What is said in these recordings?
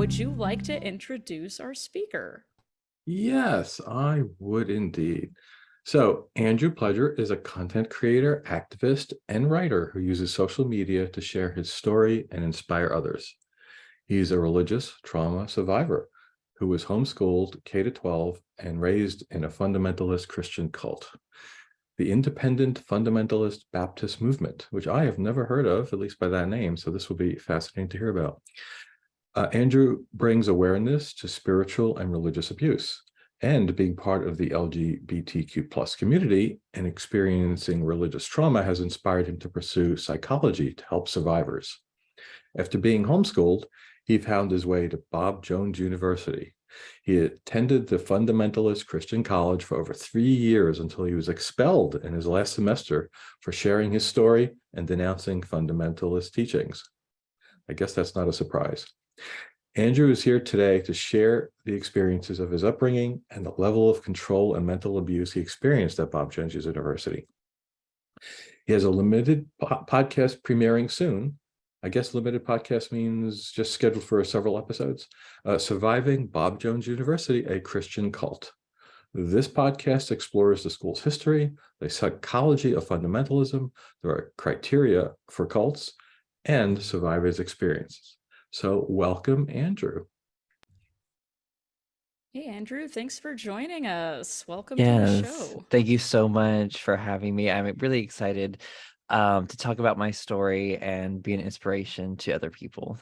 would you like to introduce our speaker? Yes, I would indeed. So, Andrew Pledger is a content creator, activist, and writer who uses social media to share his story and inspire others. He's a religious trauma survivor who was homeschooled K to 12 and raised in a fundamentalist Christian cult, the Independent Fundamentalist Baptist Movement, which I have never heard of, at least by that name. So, this will be fascinating to hear about. Andrew brings awareness to spiritual and religious abuse, and being part of the LGBTQ plus community and experiencing religious trauma has inspired him to pursue psychology to help survivors. After being homeschooled, he found his way to Bob Jones University. He attended the fundamentalist Christian college for over 3 years until he was expelled in his last semester for sharing his story and denouncing fundamentalist teachings. I guess that's not a surprise. Andrew is here today to share the experiences of his upbringing and the level of control and mental abuse he experienced at Bob Jones University. He has a limited podcast premiering soon. I guess limited podcast means just scheduled for several episodes. Surviving Bob Jones University, a Christian Cult. This podcast explores the school's history, the psychology of fundamentalism, the criteria for cults, and survivors' experiences. So welcome, Andrew. Hey, Andrew, thanks for joining us. Welcome to the Yes, show. thank you so much for having me. I'm really excited to talk about my story and be an inspiration to other people.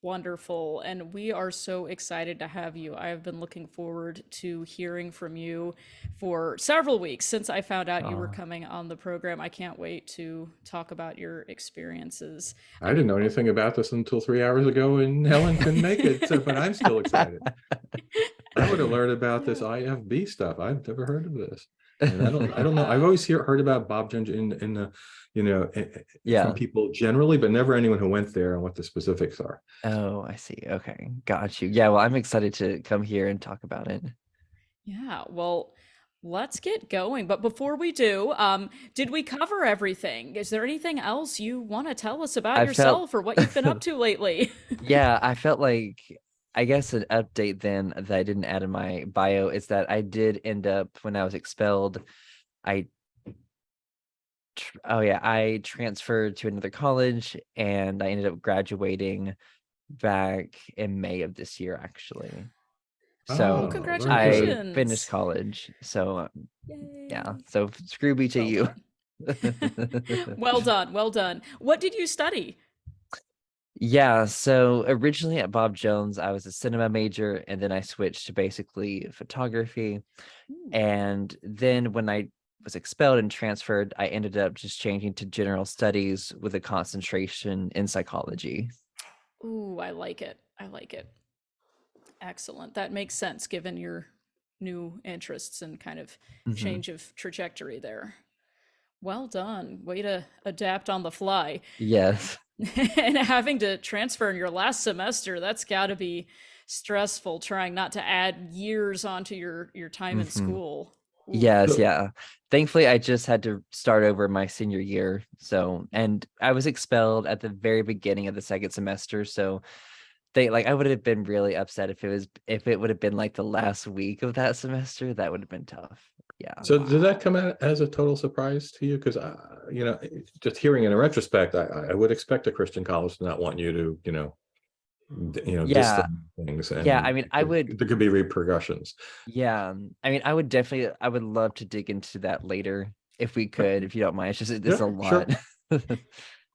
Wonderful. And we are so excited to have you. I have been looking forward to hearing from you for several weeks since I found out you were coming on the program. I can't wait to talk about your experiences. I didn't know anything about this until 3 hours ago, and Helen couldn't make it, but I'm still excited. I would have learned about this IFB stuff. I've never heard of this. And I don't know. I've always heard about Bob Jones in the, from people generally, but never anyone who went there and what the specifics are. Oh, I see. Okay, got you. Yeah, well, I'm excited to come here and talk about it. Yeah, well, let's get going. But before we do, did we cover everything? Is there anything else you want to tell us about yourself or what you've been up to lately? Yeah, I felt like, I guess an update then that I didn't add in my bio is that I did end up, when I was expelled, I transferred to another college and I ended up graduating back in May of this year, actually. So congratulations. I finished college. So yeah, Yay. so screw be to Well you. done. Well done. Well done. What did you study? Yeah, so originally at Bob Jones, I was a cinema major, and then I switched to basically photography. And then when I was expelled and transferred, I ended up just changing to general studies with a concentration in psychology. Ooh, I like it. I like it. Excellent. That makes sense given your new interests and kind of change of trajectory there. Well done. Way to adapt on the fly. Yes. And having to transfer in your last semester, that's got to be stressful trying not to add years onto your time in school. Ooh. Yes, yeah. Thankfully, I just had to start over my senior year. So, and I was expelled at the very beginning of the second semester. So I would have been really upset if it would have been like the last week of that semester. That would have been tough. Yeah. So did that come out as a total surprise to you? Because just hearing in a retrospect, I would expect a Christian college to not want you to, Yeah. things. And Yeah. I mean, there could be repercussions. Yeah. I mean, I would love to dig into that later if we could, if you don't mind. It's a lot. Sure.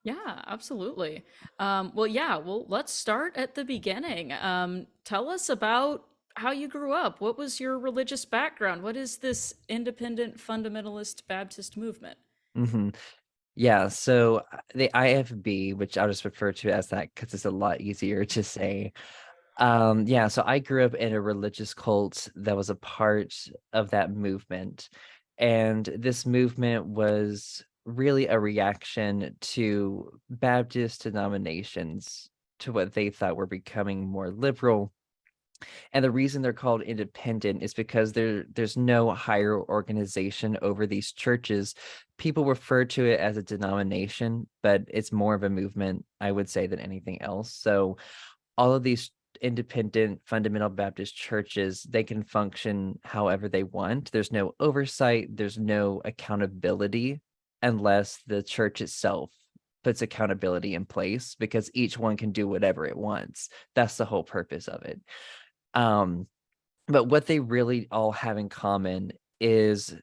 Yeah, absolutely. Well, let's start at the beginning. Tell us about how you grew up. What was your religious background? What is this independent fundamentalist Baptist movement? Yeah, so the IFB, which I'll just refer to as that because it's a lot easier to say. So I grew up in a religious cult that was a part of that movement. And this movement was really a reaction to Baptist denominations, to what they thought were becoming more liberal. And the reason they're called independent is because there's no higher organization over these churches. People refer to it as a denomination, but it's more of a movement, I would say, than anything else. So all of these independent fundamental Baptist churches, they can function however they want. There's no oversight, there's no accountability unless the church itself puts accountability in place, because each one can do whatever it wants. That's the whole purpose of it. But what they really all have in common is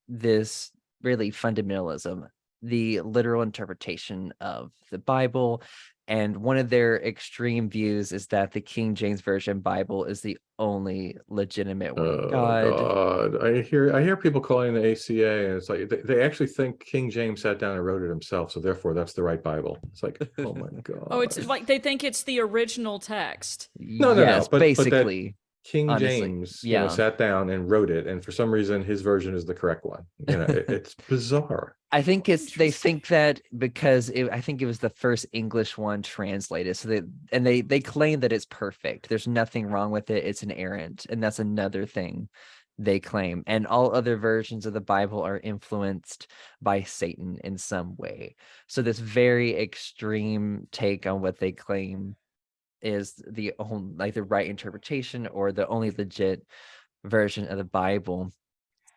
this really fundamentalism, the literal interpretation of the Bible. And one of their extreme views is that the King James Version Bible is the only legitimate word of Oh God. God, I hear people calling the ACA, and it's like they actually think King James sat down and wrote it himself, so therefore that's the right Bible. It's like, oh my Oh, it's God. like they think it's the original text. No, Yes, but that basically, King honestly. James, Yeah. sat down and wrote it, and for some reason his version is the correct one. It's bizarre. I think they Interesting. think that because I think it was the first English one translated. So they claim that it's perfect. There's nothing wrong with it. It's inerrant. And that's another thing they claim. And all other versions of the Bible are influenced by Satan in some way. So this very extreme take on what they claim is the only, like, the right interpretation or the only legit version of the Bible.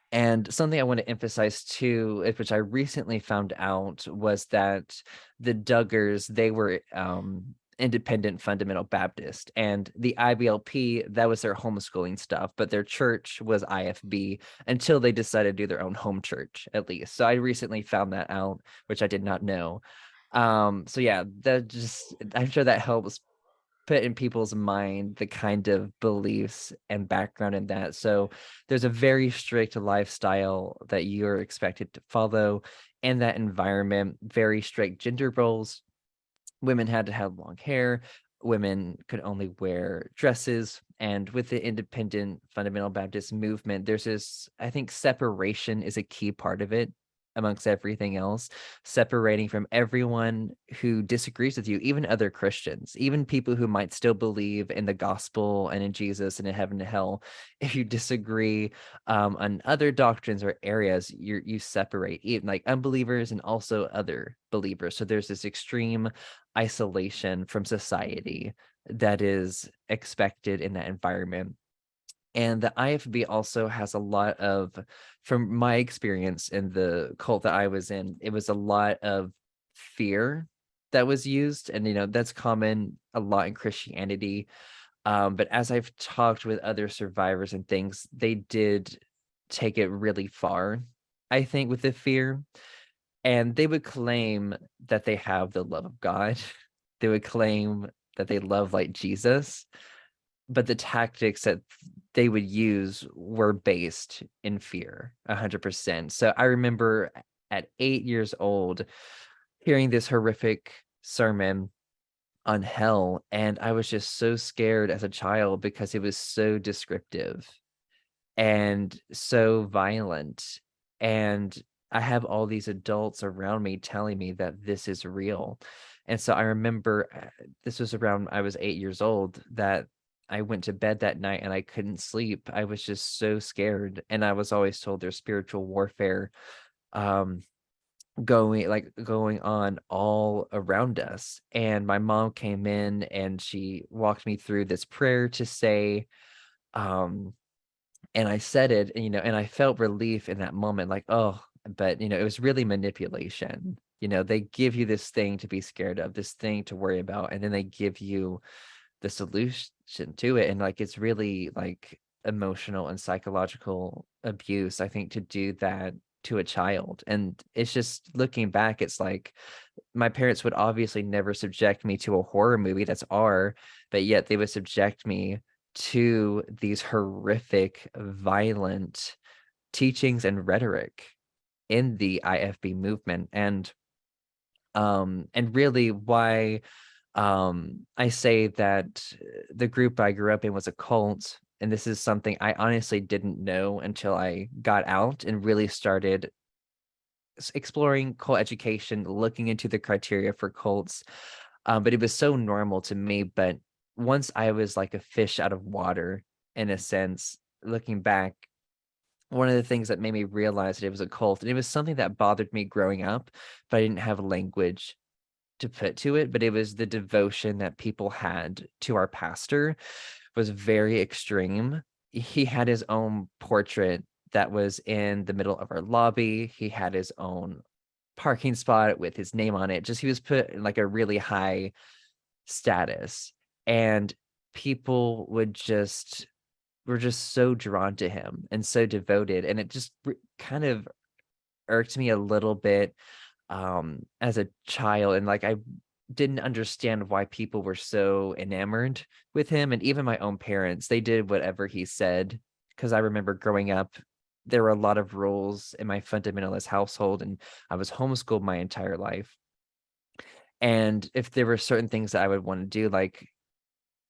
And something I want to emphasize too, which I recently found out, was that the Duggars, they were independent fundamental Baptist, and the IBLP, that was their homeschooling stuff, but their church was IFB until they decided to do their own home church, at least. So I recently found that out, which I did not know. So yeah, I'm sure that helps put in people's mind the kind of beliefs and background in that. So there's a very strict lifestyle that you're expected to follow in that environment, very strict gender roles. Women had to have long hair, women could only wear dresses. And with the independent fundamental Baptist movement, there's this, I think separation is a key part of it amongst everything else, separating from everyone who disagrees with you, even other Christians, even people who might still believe in the gospel and in Jesus and in heaven and hell. If you disagree on other doctrines or areas, you separate, even like unbelievers and also other believers. So there's this extreme isolation from society that is expected in that environment. And the IFB also has a lot of, from my experience in the cult that I was in, it was a lot of fear that was used. And, that's common a lot in Christianity. But as I've talked with other survivors and things, they did take it really far, I think, with the fear. And they would claim that they have the love of God. They would claim that they love like Jesus, but the tactics that they would use were based in fear 100%. So I remember at 8 years old hearing this horrific sermon on hell, and I was just so scared as a child because it was so descriptive and so violent. And I have all these adults around me telling me that this is real. And so I remember this was around, I was 8 years old, that I went to bed that night and I couldn't sleep. I was just so scared. And I was always told there's spiritual warfare um going on all around us. And my mom came in and she walked me through this prayer to say, and I said it, and and I felt relief in that moment, like, oh, but it was really manipulation. They give you this thing to be scared of, this thing to worry about, and then they give you the solution to it. And like, it's really like emotional and psychological abuse, I think, to do that to a child. And it's just, looking back, it's like my parents would obviously never subject me to a horror movie that's R, but yet they would subject me to these horrific, violent teachings and rhetoric in the IFB movement. And really why I say that the group I grew up in was a cult, and this is something I honestly didn't know until I got out and really started exploring cult education, looking into the criteria for cults. But it was so normal to me. But once I was like a fish out of water, in a sense, looking back, one of the things that made me realize that it was a cult, and it was something that bothered me growing up, but I didn't have language to put to it, but it was the devotion that people had to our pastor was very extreme. He had his own portrait that was in the middle of our lobby. He had his own parking spot with his name on it. Just he was put in like a really high status, and people were just so drawn to him and so devoted, and it just kind of irked me a little bit as a child, and like I didn't understand why people were so enamored with him. And even my own parents, they did whatever he said, because I remember growing up, there were a lot of rules in my fundamentalist household, and I was homeschooled my entire life. And if there were certain things that I would want to do, like,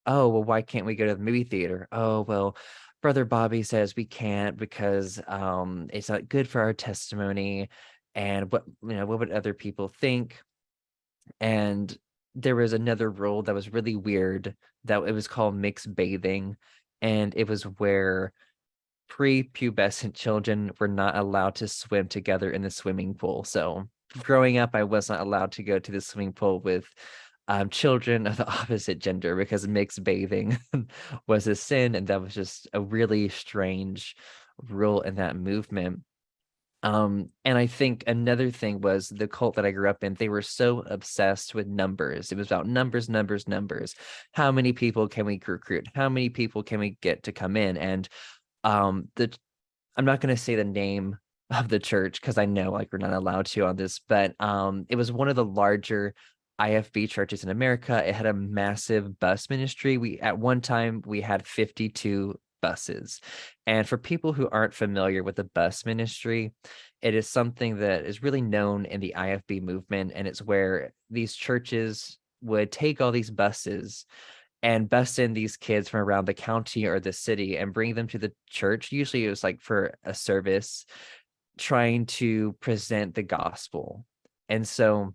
oh, well, why can't we go to the movie theater? Oh, well, Brother Bobby says we can't because it's not good for our testimony. And what would other people think? And there was another rule that was really weird, that it was called mixed bathing. And it was where prepubescent children were not allowed to swim together in the swimming pool. So growing up, I was not allowed to go to the swimming pool with children of the opposite gender, because mixed bathing was a sin, and that was just a really strange rule in that movement. And I think another thing was the cult that I grew up in, they were so obsessed with numbers. It was about numbers, numbers, numbers. How many people can we recruit? How many people can we get to come in? And the I'm not going to say the name of the church because I know like we're not allowed to on this, but it was one of the larger IFB churches in America. It had a massive bus ministry. We at one time we had 52 buses. And for people who aren't familiar with the bus ministry, it is something that is really known in the IFB movement, and it's where these churches would take all these buses and bus in these kids from around the county or the city and bring them to the church. Usually it was like for a service, trying to present the gospel. And so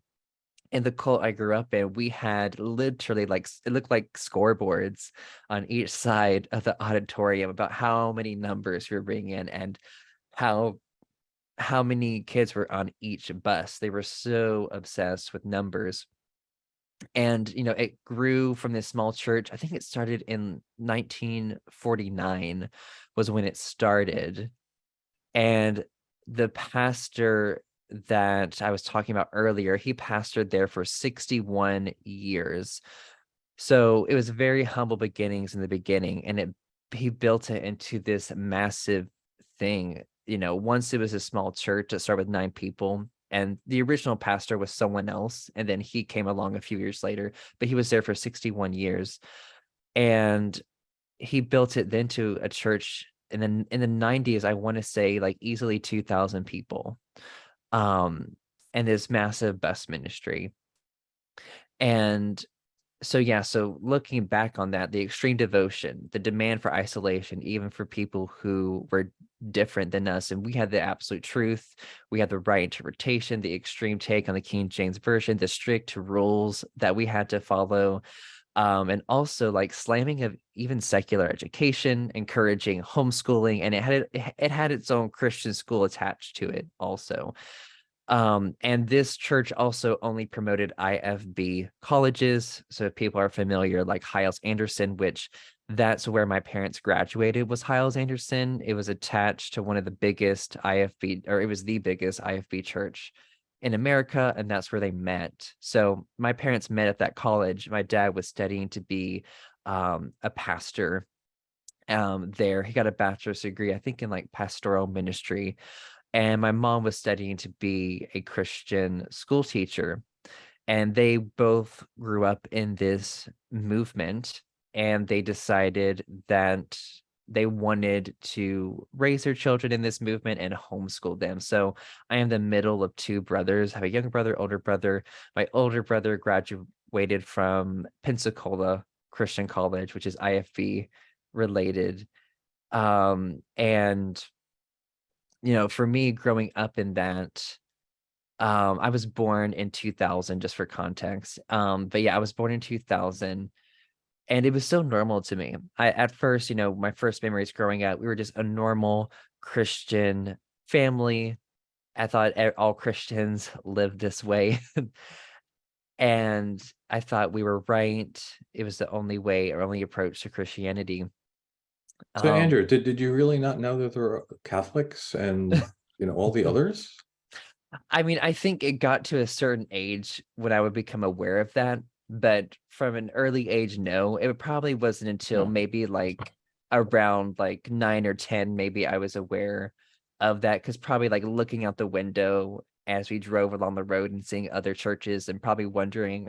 in the cult I grew up in, we had literally like it looked like scoreboards on each side of the auditorium about how many numbers we were bringing in, and how how many kids were on each bus. They were so obsessed with numbers. And it grew from this small church. I think it started in 1949 was when it started. And the pastor that I was talking about earlier, he pastored there for 61 years. So it was very humble beginnings in the beginning, and he built it into this massive thing. Once it was a small church that started with 9 people, and the original pastor was someone else, and then he came along a few years later, but he was there for 61 years. And he built it then to a church in the 90s, I want to say like easily 2,000 people. And this massive bus ministry. And so looking back on that, the extreme devotion, the demand for isolation, even for people who were different than us, and we had the absolute truth, we had the right interpretation, the extreme take on the King James Version, the strict rules that we had to follow, and also like slamming of even secular education, encouraging homeschooling, and it had its own Christian school attached to it also. And this church also only promoted IFB colleges. So if people are familiar, like Hyles-Anderson, which that's where my parents graduated, was Hyles-Anderson. It was attached to one of the biggest IFB, or it was the biggest IFB church in America, and that's where they met. So my parents met at that college. My dad was studying to be a pastor there. He got a bachelor's degree, I think, in like pastoral ministry. And my mom was studying to be a Christian school teacher. And they both grew up in this movement, and they decided that they wanted to raise their children in this movement and homeschool them. So I am the middle of 2 brothers. I have a younger brother, older brother. My older brother graduated from Pensacola Christian College, which is IFB related. And for me growing up in that, I was born in 2000, just for context. But yeah, I was born in 2000, and it was so normal to me. At first, my first memories growing up, we were just a normal Christian family. I thought all Christians lived this way. And I thought we were right. It was the only way or only approach to Christianity. So Um, Andrew, did you really not know that there were Catholics and all the others? I mean, I think it got to a certain age when I would become aware of that, but from an early age, no. It probably wasn't until No. maybe like around like 9 or 10, maybe I was aware of that, because probably like looking out the window as we drove along the road and seeing other churches and probably wondering,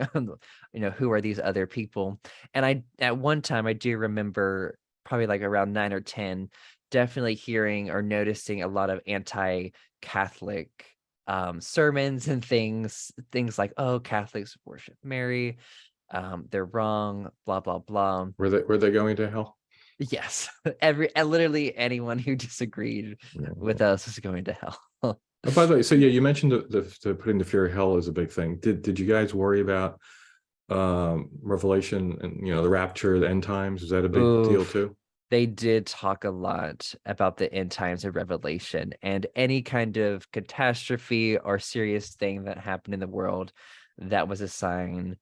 who are these other people? And I, at one time, I do remember probably like around 9 or 10, definitely hearing or noticing a lot of anti-Catholic sermons and things like, oh, Catholics worship Mary, they're wrong, blah blah blah. Were they going to hell? Yes. Literally anyone who disagreed with No. us is going to hell. Oh, by the way, so yeah, you mentioned the putting the fear of hell is a big thing. Did you guys worry about Revelation and the rapture, the end times? Is that a big deal Oof. too? They did talk a lot about the end times of Revelation, and any kind of catastrophe or serious thing that happened in the world that was a sign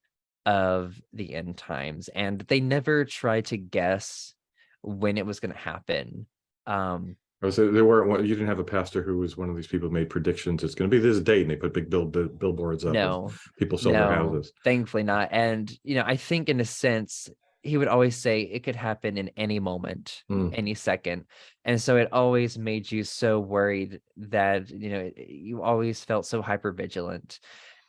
of the end times. And they never tried to guess when it was going to happen. Um, Or so there weren't you didn't have a pastor who was one of these people who made predictions. It's going to be this date, and they put big billboards up of no, people sold their no, houses. thankfully not. And, I think in a sense, he would always say it could happen in any moment, Mm. any second. And so it always made you so worried that, you always felt so hyper vigilant.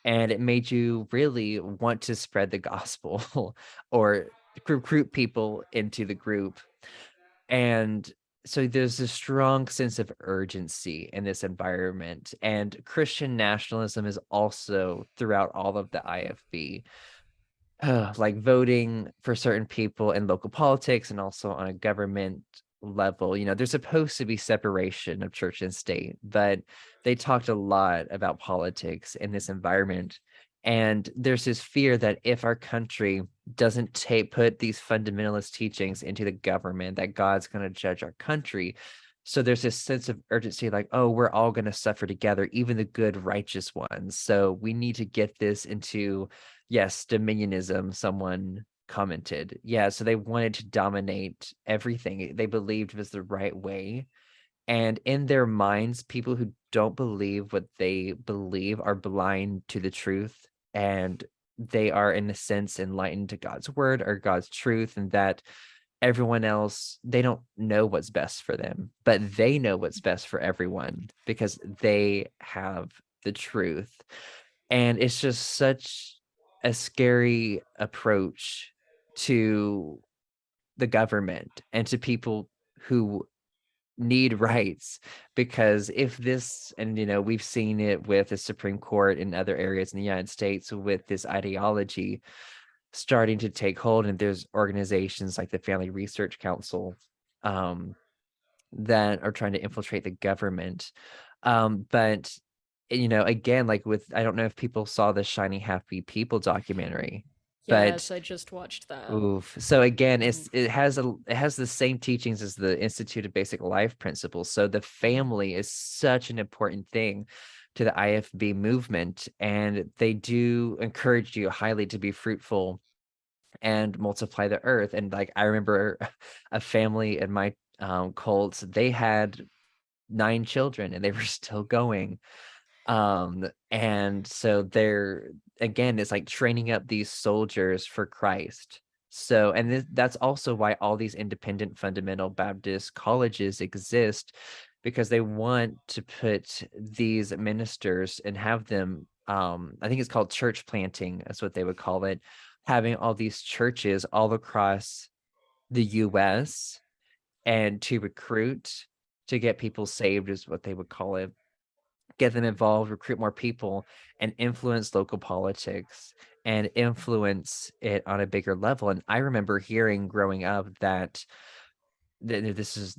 And it made you really want to spread the gospel or recruit people into the group. And so there's a strong sense of urgency in this environment. And Christian nationalism is also throughout all of the IFB, like voting for certain people in local politics and also on a government level. There's supposed to be separation of church and state, but they talked a lot about politics in this environment. And there's this fear that if our country doesn't put these fundamentalist teachings into the government, that God's going to judge our country. So there's this sense of urgency, like, oh, we're all going to suffer together, even the good, righteous ones. So we need to get this into, yes, dominionism, someone commented. Yeah, so they wanted to dominate everything. They believed was the right way. And in their minds, people who don't believe what they believe are blind to the truth. And they are, in a sense, enlightened to God's word or God's truth, and that everyone else, they don't know what's best for them, but they know what's best for everyone because they have the truth. And it's just such a scary approach to the government and to people who need rights, because if this, and we've seen it with the Supreme Court and other areas in the United States with this ideology starting to take hold, and there's organizations like the Family Research Council um, that are trying to infiltrate the government. But again, like with, I don't know if people saw the Shiny Happy People documentary, but Yes, I just watched that. oof. So again, Mm. it has the same teachings as the Institute of Basic Life Principles. So the family is such an important thing to the IFB movement, and they do encourage you highly to be fruitful and multiply the earth. And like I remember a family in my cult, they had 9 children and they were still going. And so they're, again, it's like training up these soldiers for Christ. So, and that's also why all these independent fundamental Baptist colleges exist, because they want to put these ministers and have them, I think it's called church planting, that's what they would call it, having all these churches all across the US, and to recruit, to get people saved is what they would call it, get them involved, recruit more people, and influence local politics and influence it on a bigger level. And I remember hearing growing up that this is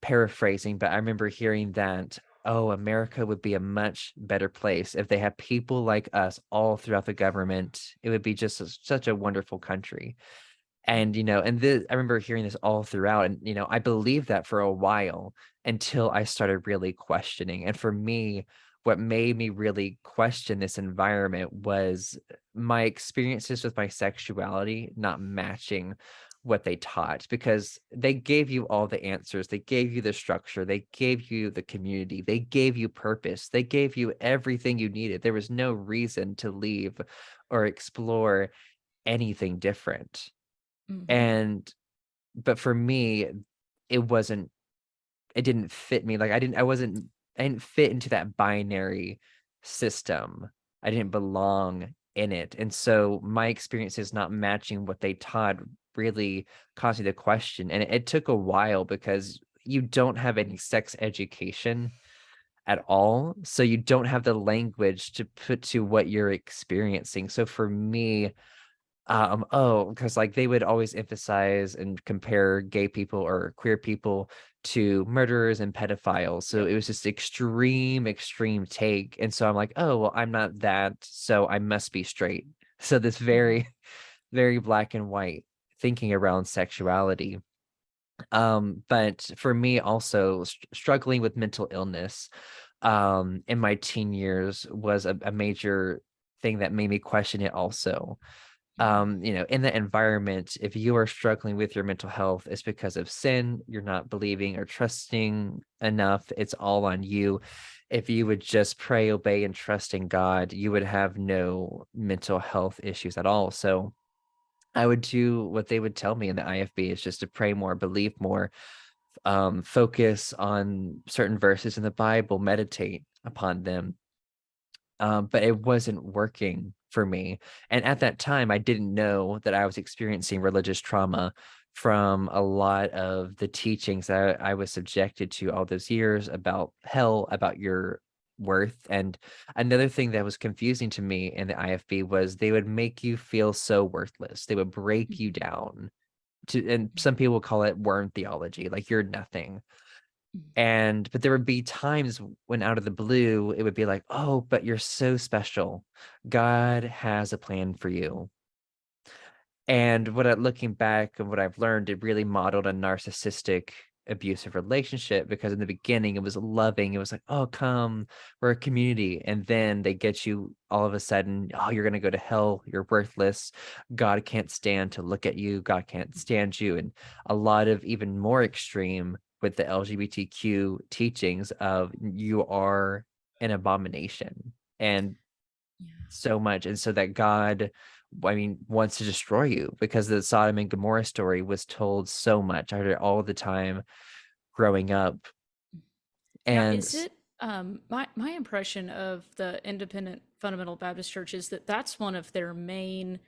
paraphrasing, but I remember hearing that, oh, America would be a much better place if they had people like us all throughout the government. It would be just such a wonderful country. And, I remember hearing this all throughout, and, I believed that for a while until I started really questioning. And for me, what made me really question this environment was my experiences with my sexuality not matching what they taught, because they gave you all the answers, they gave you the structure, they gave you the community, they gave you purpose, they gave you everything you needed. There was no reason to leave or explore anything different. Mm-hmm. And but for me, it wasn't it didn't fit me. Like I didn't fit into that binary system. I didn't belong in it. And so my experiences not matching what they taught really caused me to question. And it took a while because you don't have any sex education at all. So you don't have the language to put to what you're experiencing. So for me, because like they would always emphasize and compare gay people or queer people to murderers and pedophiles. So Yep. it was just extreme take. And so I'm like, oh, well, I'm not that, so I must be straight. So this Mm-hmm. very, very black and white thinking around sexuality. But for me also struggling with mental illness in my teen years was a major thing that made me question it also. In the environment, if you are struggling with your mental health, it's because of sin, you're not believing or trusting enough, it's all on you. If you would just pray, obey, and trust in God, you would have no mental health issues at all. So I would do what they would tell me in the IFB, is just to pray more, believe more, focus on certain verses in the Bible, meditate upon them. But it wasn't working for me. And at that time, I didn't know that I was experiencing religious trauma from a lot of the teachings that I was subjected to all those years about hell, about your worth. And another thing that was confusing to me in the IFB was they would make you feel so worthless. They would break you down and some people call it worm theology, like you're nothing. But there would be times when out of the blue, it would be like, oh, but you're so special. God has a plan for you. And looking back and what I've learned, it really modeled a narcissistic abusive relationship, because in the beginning it was loving. It was like, oh, come, we're a community. And then they get you all of a sudden, oh, you're going to go to hell. You're worthless. God can't stand to look at you. God can't stand you. And a lot of even more extreme with the LGBTQ teachings of you are an abomination. And Yeah. so much. And so that God, I mean, wants to destroy you, because the Sodom and Gomorrah story was told so much. I heard it all the time growing up. Now, And is it my impression of the Independent Fundamental Baptist Church is that that's one of their main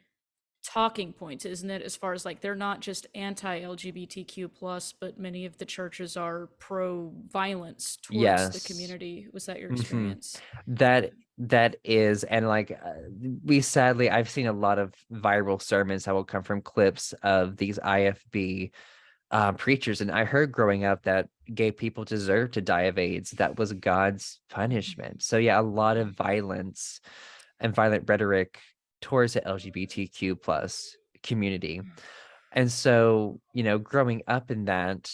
talking points, isn't it? As far as like they're not just anti-LGBTQ plus, but many of the churches are pro-violence towards the yes, community. Was that your hmm experience? that is, and like we sadly, I've seen a lot of viral sermons that will come from clips of these IFB preachers. And I heard growing up that gay people deserve to die of AIDS. That was God's punishment. So yeah, a lot of violence and violent rhetoric towards the LGBTQ plus community. And so, growing up in that,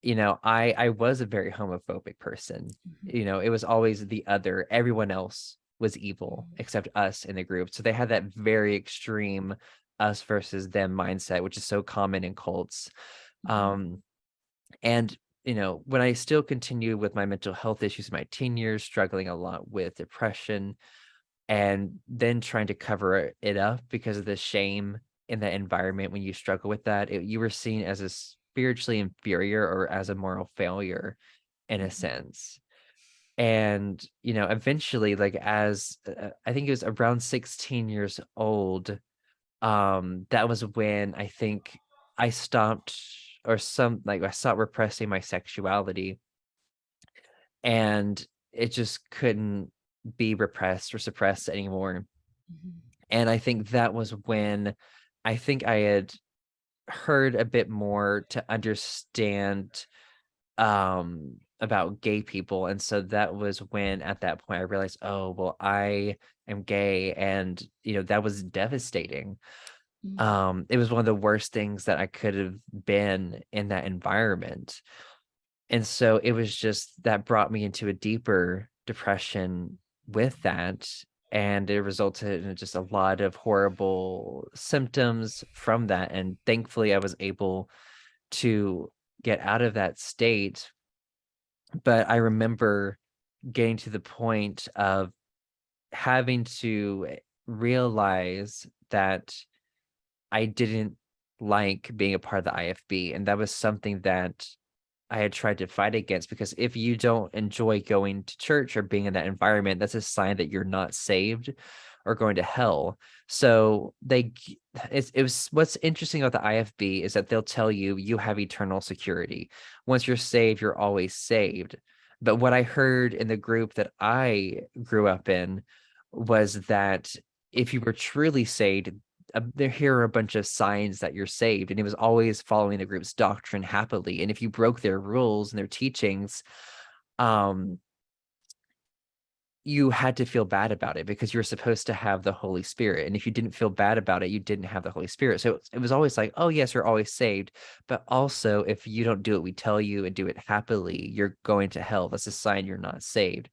I was a very homophobic person. It was always the other. Everyone else was evil except us in the group. So they had that very extreme us versus them mindset, which is so common in cults. Um, and when I still continue with my mental health issues in my teen years, struggling a lot with depression, and then trying to cover it up because of the shame in that environment. When you struggle with that, you were seen as a spiritually inferior or as a moral failure in a sense. And eventually, like as I think it was around 16 years old, that was when I think I stopped, or some like I stopped repressing my sexuality, and it just couldn't be repressed or suppressed anymore. And I think that was when I think I had heard a bit more to understand about gay people. And so that was when at that point I realized, oh, well, I am gay. And that was devastating. It was one of the worst things that I could have been in that environment. And so it was just that brought me into a deeper depression with that, and it resulted in just a lot of horrible symptoms from that. And thankfully, I was able to get out of that state. But I remember getting to the point of having to realize that I didn't like being a part of the IFB, and that was something that I had tried to fight against, because if you don't enjoy going to church or being in that environment, that's a sign that you're not saved or going to hell. So it was, what's interesting about the IFB is that they'll tell you you have eternal security. Once you're saved, you're always saved. But what I heard in the group that I grew up in was that if you were truly saved, here are a bunch of signs that you're saved. And it was always following the group's doctrine happily. And if you broke their rules and their teachings, you had to feel bad about it, because you're supposed to have the Holy Spirit. And if you didn't feel bad about it, you didn't have the Holy Spirit. So it was always like, oh, yes, you're always saved. But also, if you don't do what we tell you and do it happily, you're going to hell. That's a sign you're not saved.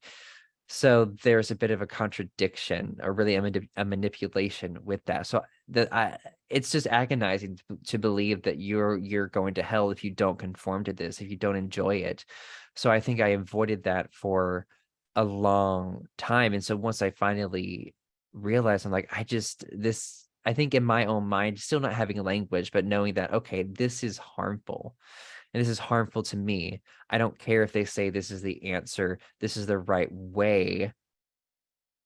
So there's a bit of a contradiction, or really a manipulation with that. So it's just agonizing to believe that you're going to hell if you don't conform to this, if you don't enjoy it. So I think I avoided that for a long time. And so once I finally realized, I'm like, I think in my own mind, still not having a language, but knowing that, okay, this is harmful. And this is harmful to me. I don't care if they say this is the answer, this is the right way.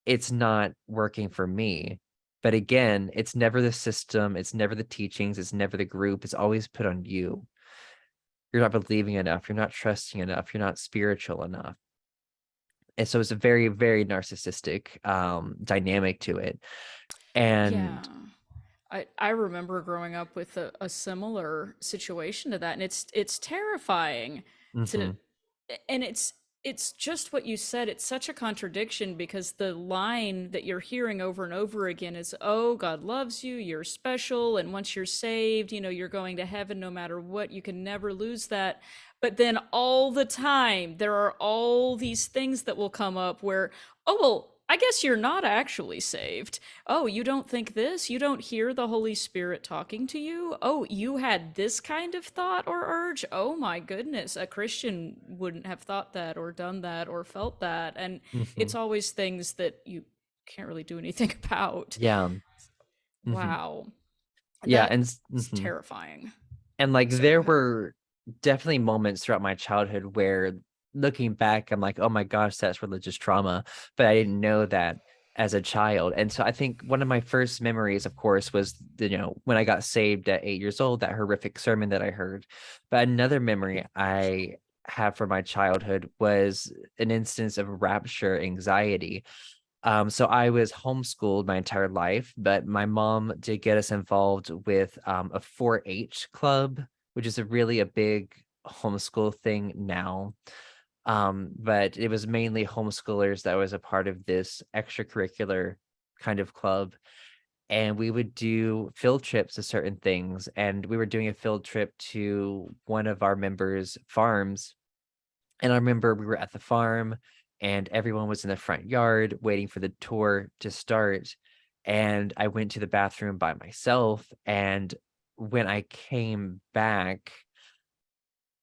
It's not working for me. But again, it's never the system, it's never the teachings, it's never the group, it's always put on you. You're not believing enough, you're not trusting enough, you're not spiritual enough. And so it's a very, very narcissistic dynamic to it. Yeah. And I remember growing up with a similar situation to that, and it's terrifying to, mhm, and it's just what you said. It's such a contradiction, because the line that you're hearing over and over again is, oh, God loves you, you're special, and once you're saved, you're going to heaven no matter what, you can never lose that. But then all the time there are all these things that will come up where, oh, well, I guess you're not actually saved. Oh, you don't think this? You don't hear the Holy Spirit talking to you? Oh, you had this kind of thought or urge? Oh my goodness, a Christian wouldn't have thought that or done that or felt that. And it's mhm. always things that you can't really do anything about. Yeah. Mhm. Wow. Yeah. That's Mhm. terrifying. And like Sorry, go there ahead. were definitely moments throughout my childhood where, looking back, I'm like, oh my gosh, that's religious trauma. But I didn't know that as a child. And so I think one of my first memories, of course, was, when I got saved at 8 years old, that horrific sermon that I heard. But another memory I have from my childhood was an instance of rapture anxiety. So I was homeschooled my entire life, but my mom did get us involved with a 4-H club, which is a big homeschool thing now. But it was mainly homeschoolers that was a part of this extracurricular kind of club. And we would do field trips to certain things. And we were doing a field trip to one of our members' farms, and I remember we were at the farm and everyone was in the front yard waiting for the tour to start. And I went to the bathroom by myself. And when I came back,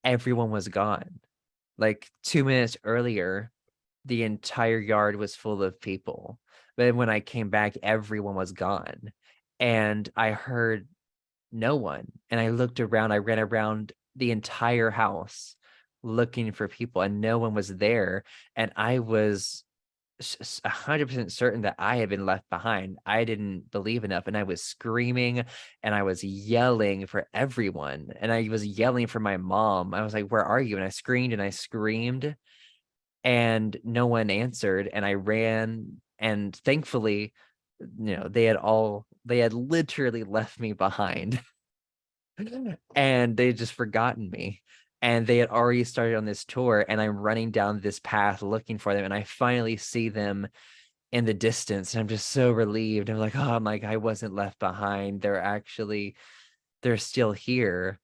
everyone was gone. Like 2 minutes earlier, the entire yard was full of people. But when I came back, everyone was gone. And I heard no one. And I looked around, I ran around the entire house looking for people, and no one was there. And I was 100% certain that I had been left behind. I didn't believe enough. And I was screaming and I was yelling for everyone. And I was yelling for my mom. I was like, where are you? And I screamed, and no one answered. And I ran. And thankfully, they had literally left me behind. And they just forgotten me, and they had already started on this tour, and I'm running down this path looking for them, and I finally see them in the distance, and I'm just so relieved. I'm like, I wasn't left behind. They're still here.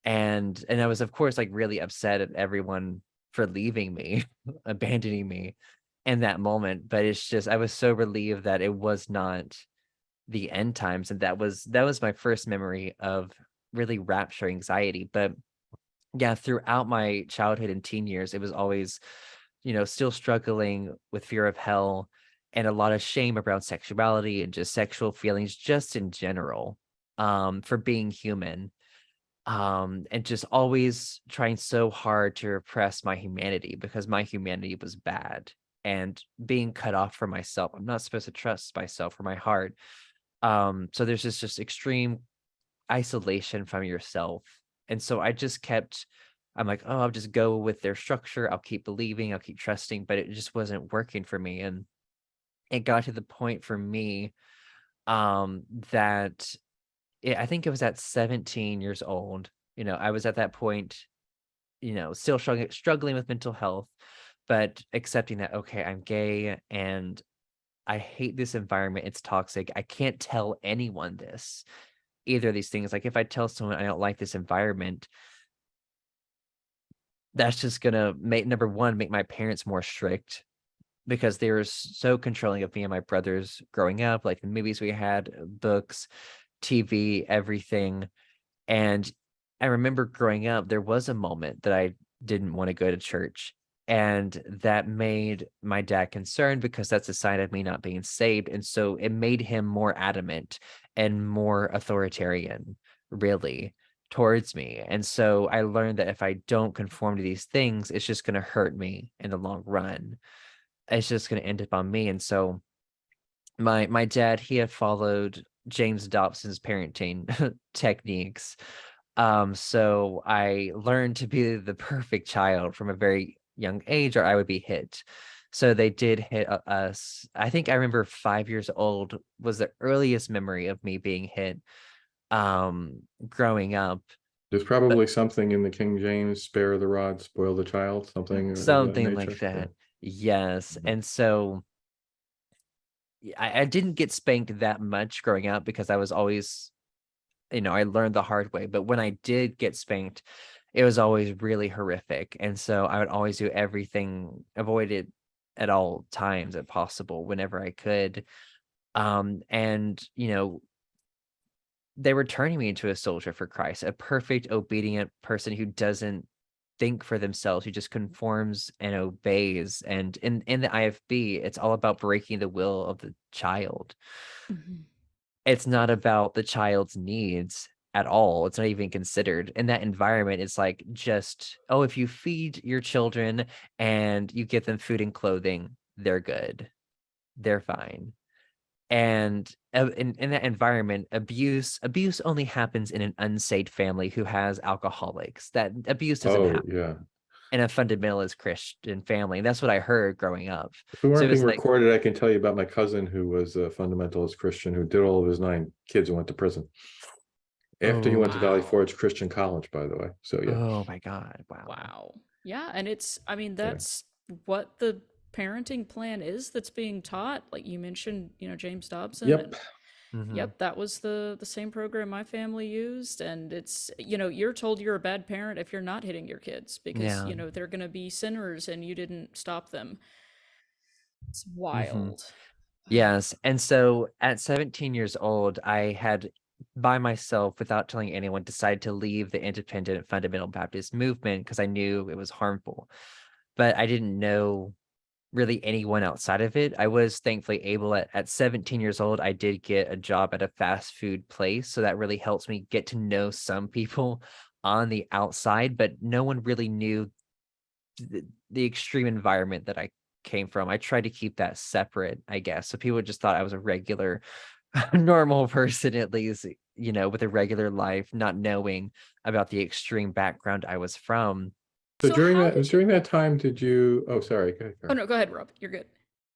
And I was, of course, like really upset at everyone for leaving me, abandoning me. in that moment. But it's just, I was so relieved that it was not the end times, and that was my first memory of really rapture anxiety. But yeah, throughout my childhood and teen years, it was always, still struggling with fear of hell and a lot of shame around sexuality and just sexual feelings just in general, for being human. And just always trying so hard to repress my humanity because my humanity was bad and being cut off from myself. I'm not supposed to trust myself or my heart. So there's just extreme isolation from yourself. And so I'm like, oh, I'll just go with their structure. I'll keep believing, I'll keep trusting, but it just wasn't working for me. And it got to the point for me, that I think it was at 17 years old. I was at that point, still struggling with mental health, but accepting that, okay, I'm gay and I hate this environment. It's toxic. I can't tell anyone this, either of these things. Like if I tell someone I don't like this environment, that's just gonna make number one, make my parents more strict because they were so controlling of me and my brothers growing up, like the movies we had, books, TV, everything. And I remember growing up, there was a moment that I didn't want to go to church. And that made my dad concerned because that's a sign of me not being saved. And so it made him more adamant and more authoritarian, really, towards me. And so I learned that if I don't conform to these things, it's just going to hurt me in the long run. It's just going to end up on me. And so my dad, he had followed James Dobson's parenting techniques. So I learned to be the perfect child from a very young age, or I would be hit. So they did hit us. I think I remember 5 years old was the earliest memory of me being hit, growing up. There's But probably something in the King James, spare the rod, spoil the child, something of that something like nature. that. Yes. Mhm. And so I didn't get spanked that much growing up because I was always, I learned the hard way. But when I did get spanked, it was always really horrific. And so I would always do everything, avoid it at all times if possible, whenever I could. And they were turning me into a soldier for Christ, a perfect, obedient person who doesn't think for themselves, who just conforms and obeys. And in the IFB, it's all about breaking the will of the child. Mhm. It's not about the child's needs at all. It's not even considered. In that environment, it's like just, oh, if you feed your children and you get them food and clothing, they're good. They're fine. And in that environment, abuse only happens in an unsafe family who has alcoholics. That abuse doesn't Oh, happen yeah. in a fundamentalist Christian family. That's what I heard growing up. If we So weren't it being was like, recorded, I can tell you about my cousin who was a fundamentalist Christian who did all of his 9 kids and went to prison. After he oh, went to Valley Wow. Forge Christian College, by the way. So yeah. oh my God, wow. Wow. Yeah, and I mean, Yeah. that's what the parenting plan is that's being taught. Like you mentioned, James Dobson, Yep. and Hmm. yep, that was the same program my family used. And it's, you're told you're a bad parent if you're not hitting your kids because, Yeah. they're going to be sinners and you didn't stop them. It's Hmm. wild. Yes. And so at 17 years old, I had by myself, without telling anyone, decided to leave the independent fundamental Baptist movement because I knew it was harmful. But I didn't know really anyone outside of it. I was thankfully able at 17 years old, I did get a job at a fast food place. So that really helps me get to know some people on the outside, but no one really knew the extreme environment that I came from. I tried to keep that separate, I guess. So people just thought I was a regular, normal person, at least, with a regular life, not knowing about the extreme background I was from. So So how did you? during that time, did you? Oh, sorry. Go ahead, Oh Karen. no, go ahead, Rob. You're good.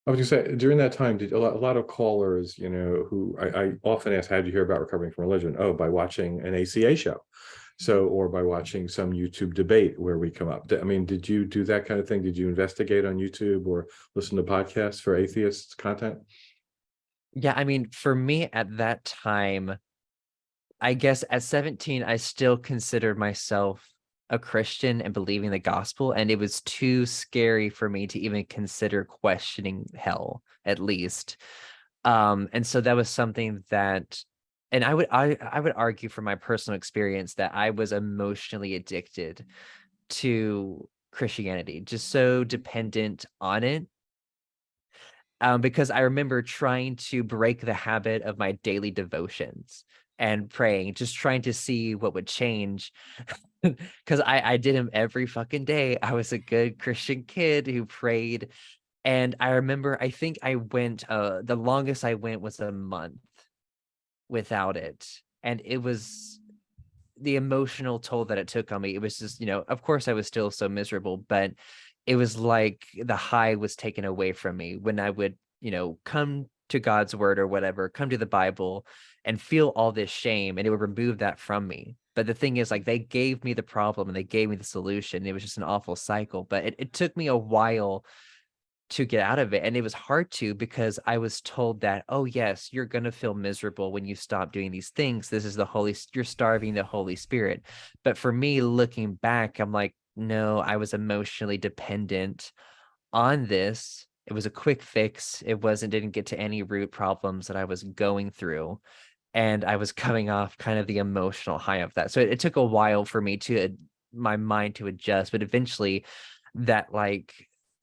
I was just say during that time, did a lot of callers, who I often ask, how did you hear about recovering from religion? Oh, by watching an ACA show. So, or by watching some YouTube debate where we come up. I mean, did you do that kind of thing? Did you investigate on YouTube or listen to podcasts for atheist content? Yeah, I mean, for me at that time, I guess at 17, I still considered myself a Christian and believing the gospel, and it was too scary for me to even consider questioning hell, at least. And so that was something that, and I would argue from my personal experience that I was emotionally addicted to Christianity, just so dependent on it. Because I remember trying to break the habit of my daily devotions and praying, just trying to see what would change. Because I did them every fucking day. I was a good Christian kid who prayed. And I remember, I think I went, the longest I went was a month without it. And it was the emotional toll that it took on me. It was just, of course I was still so miserable, but it was like the high was taken away from me when I would, come to God's word or whatever, come to the Bible and feel all this shame, and it would remove that from me. But the thing is, like, they gave me the problem and they gave me the solution. It was just an awful cycle, but it took me a while to get out of it. And it was hard to, because I was told that, oh yes, you're going to feel miserable when you stop doing these things. This is you're starving the Holy Spirit. But for me, looking back, I'm like, no, I was emotionally dependent on this. It was a quick fix. Didn't get to any root problems that I was going through. And I was coming off kind of the emotional high of that. So it took a while for me my mind to adjust, but eventually that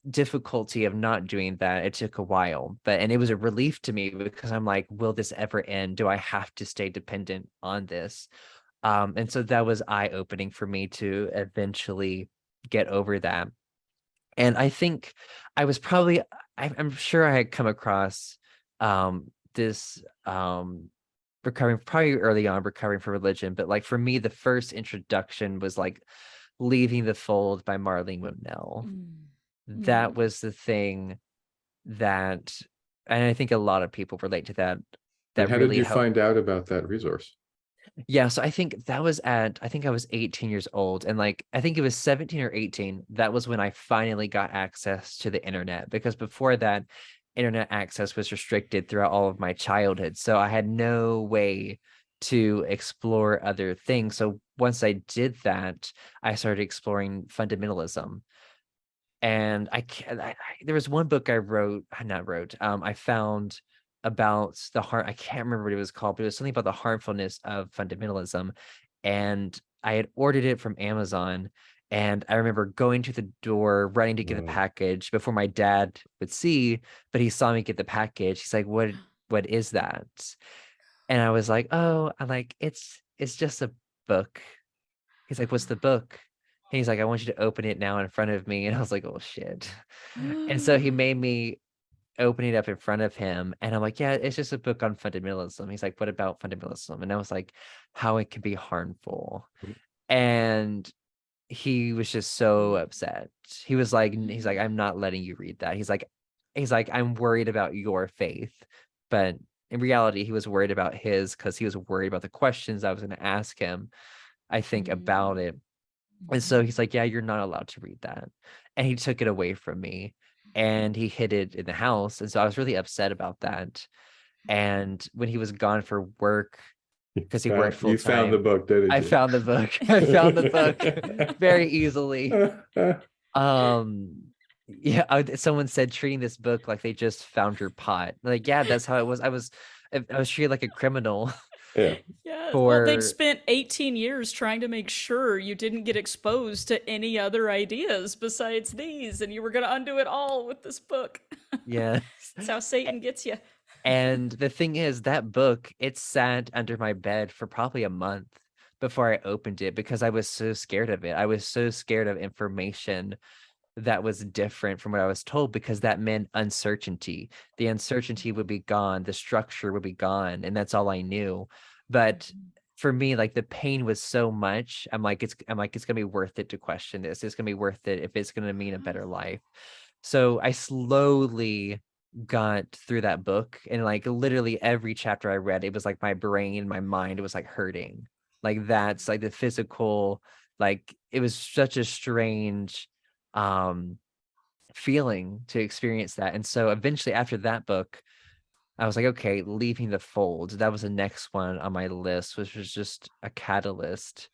difficulty of not doing that, it took a while, and it was a relief to me, because I'm like, will this ever end? Do I have to stay dependent on this? And so that was eye-opening for me to eventually get over that. And I think I was probably, I'm sure I had come across this recovering, probably early on, recovering from religion, but like for me, the first introduction was like Leaving the Fold by Marlene Wimnell. That was the thing that, and I think a lot of people relate to that. And That how did really you helped. find out about that resource? Yeah, so I think that was I think I was 18 years old, and like I think it was 17 or 18. That was when I finally got access to the internet, because before that, internet access was restricted throughout all of my childhood. So I had no way to explore other things. So once I did that, I started exploring fundamentalism. And there was one book I found about I can't remember what it was called, but it was something about the harmfulness of fundamentalism. And I had ordered it from Amazon. And I remember going to the door, running to get the package before my dad would see, but he saw me get the package. He's like, what is that? And I was like, oh, I'm like, it's just a book. He's like, what's the book? And he's like, I want you to open it now in front of me. And I was like, oh shit. And so he made me open it up in front of him. And I'm like, yeah, it's just a book on fundamentalism. He's like, what about fundamentalism? And I was like, how it can be harmful. And he was just so upset. He's like, I'm not letting you read that. He's like, I'm worried about your faith. But in reality, he was worried about his, because he was worried about the questions I was going to ask him, I think, about it. And so he's like, yeah, you're not allowed to read that. And he took it away from me and he hid it in the house. And so I was really upset about that. And when he was gone for work, because he worked full You found the time, book, didn't you? I found the book. I found the book very easily. Yeah, someone said treating this book like they just found your pot. Like, yeah, that's how it was. I was treated like a criminal. Yeah. Yeah, well, they'd spent 18 years trying to make sure you didn't get exposed to any other ideas besides these, and you were going to undo it all with this book. Yeah. That's how Satan gets you. And the thing is, that book, it sat under my bed for probably a month before I opened it, because I was so scared of it. I was so scared of information that was different from what I was told, because that meant uncertainty. The uncertainty would be gone, the structure would be gone, and that's all I knew. But for me, like, the pain was so much. I'm like, it's gonna be worth it to question this. It's gonna be worth it if it's gonna mean a better life. So I slowly got through that book, and like literally every chapter I read, it was like my brain, my mind, it was like hurting. Like, that's like the physical, like, it was such a strange feeling to experience that. And so eventually, after that book, I was like, okay, Leaving the Fold, that was the next one on my list, which was just a catalyst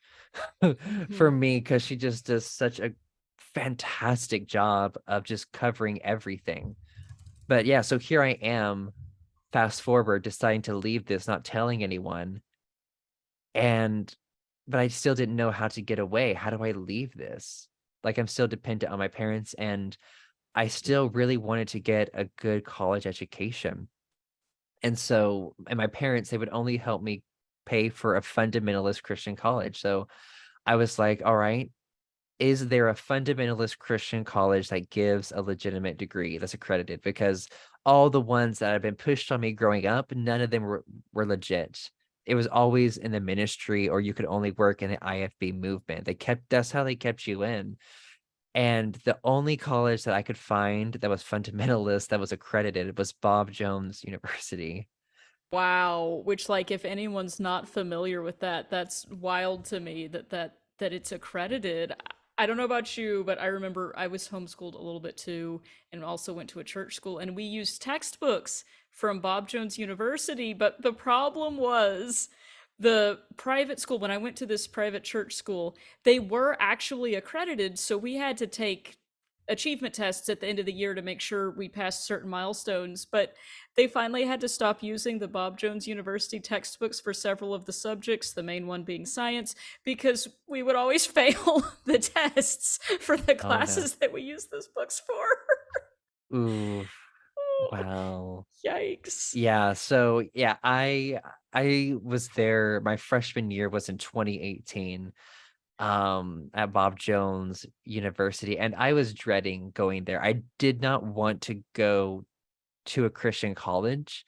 for Mhm. me, because she just does such a fantastic job of just covering everything. But yeah, so here I am, fast forward, deciding to leave this, not telling anyone. And but I still didn't know how to get away. How do I leave this? Like, I'm still dependent on my parents, and I still really wanted to get a good college education. And my parents, they would only help me pay for a fundamentalist Christian college. So I was like, all right, is there a fundamentalist Christian college that gives a legitimate degree that's accredited? Because all the ones that have been pushed on me growing up, none of them were legit. It was always in the ministry, or you could only work in the IFB movement. That's how they kept you in. And the only college that I could find that was fundamentalist that was accredited was Bob Jones University. Wow, which like if anyone's not familiar with that, that's wild to me that it's accredited. I don't know about you, but I remember I was homeschooled a little bit too and also went to a church school and we used textbooks from Bob Jones University, but the problem was the private school when I went to this private church school, they were actually accredited, so we had to take achievement tests at the end of the year to make sure we passed certain milestones, but they finally had to stop using the Bob Jones University textbooks for several of the subjects, the main one being science, because we would always fail the tests for the Oh no. classes that we use those books for. Ooh, wow. Yikes. Yeah, so yeah, I was there. My freshman year was in 2018, at Bob Jones University, and I was dreading going there. I did not want to go to a Christian college,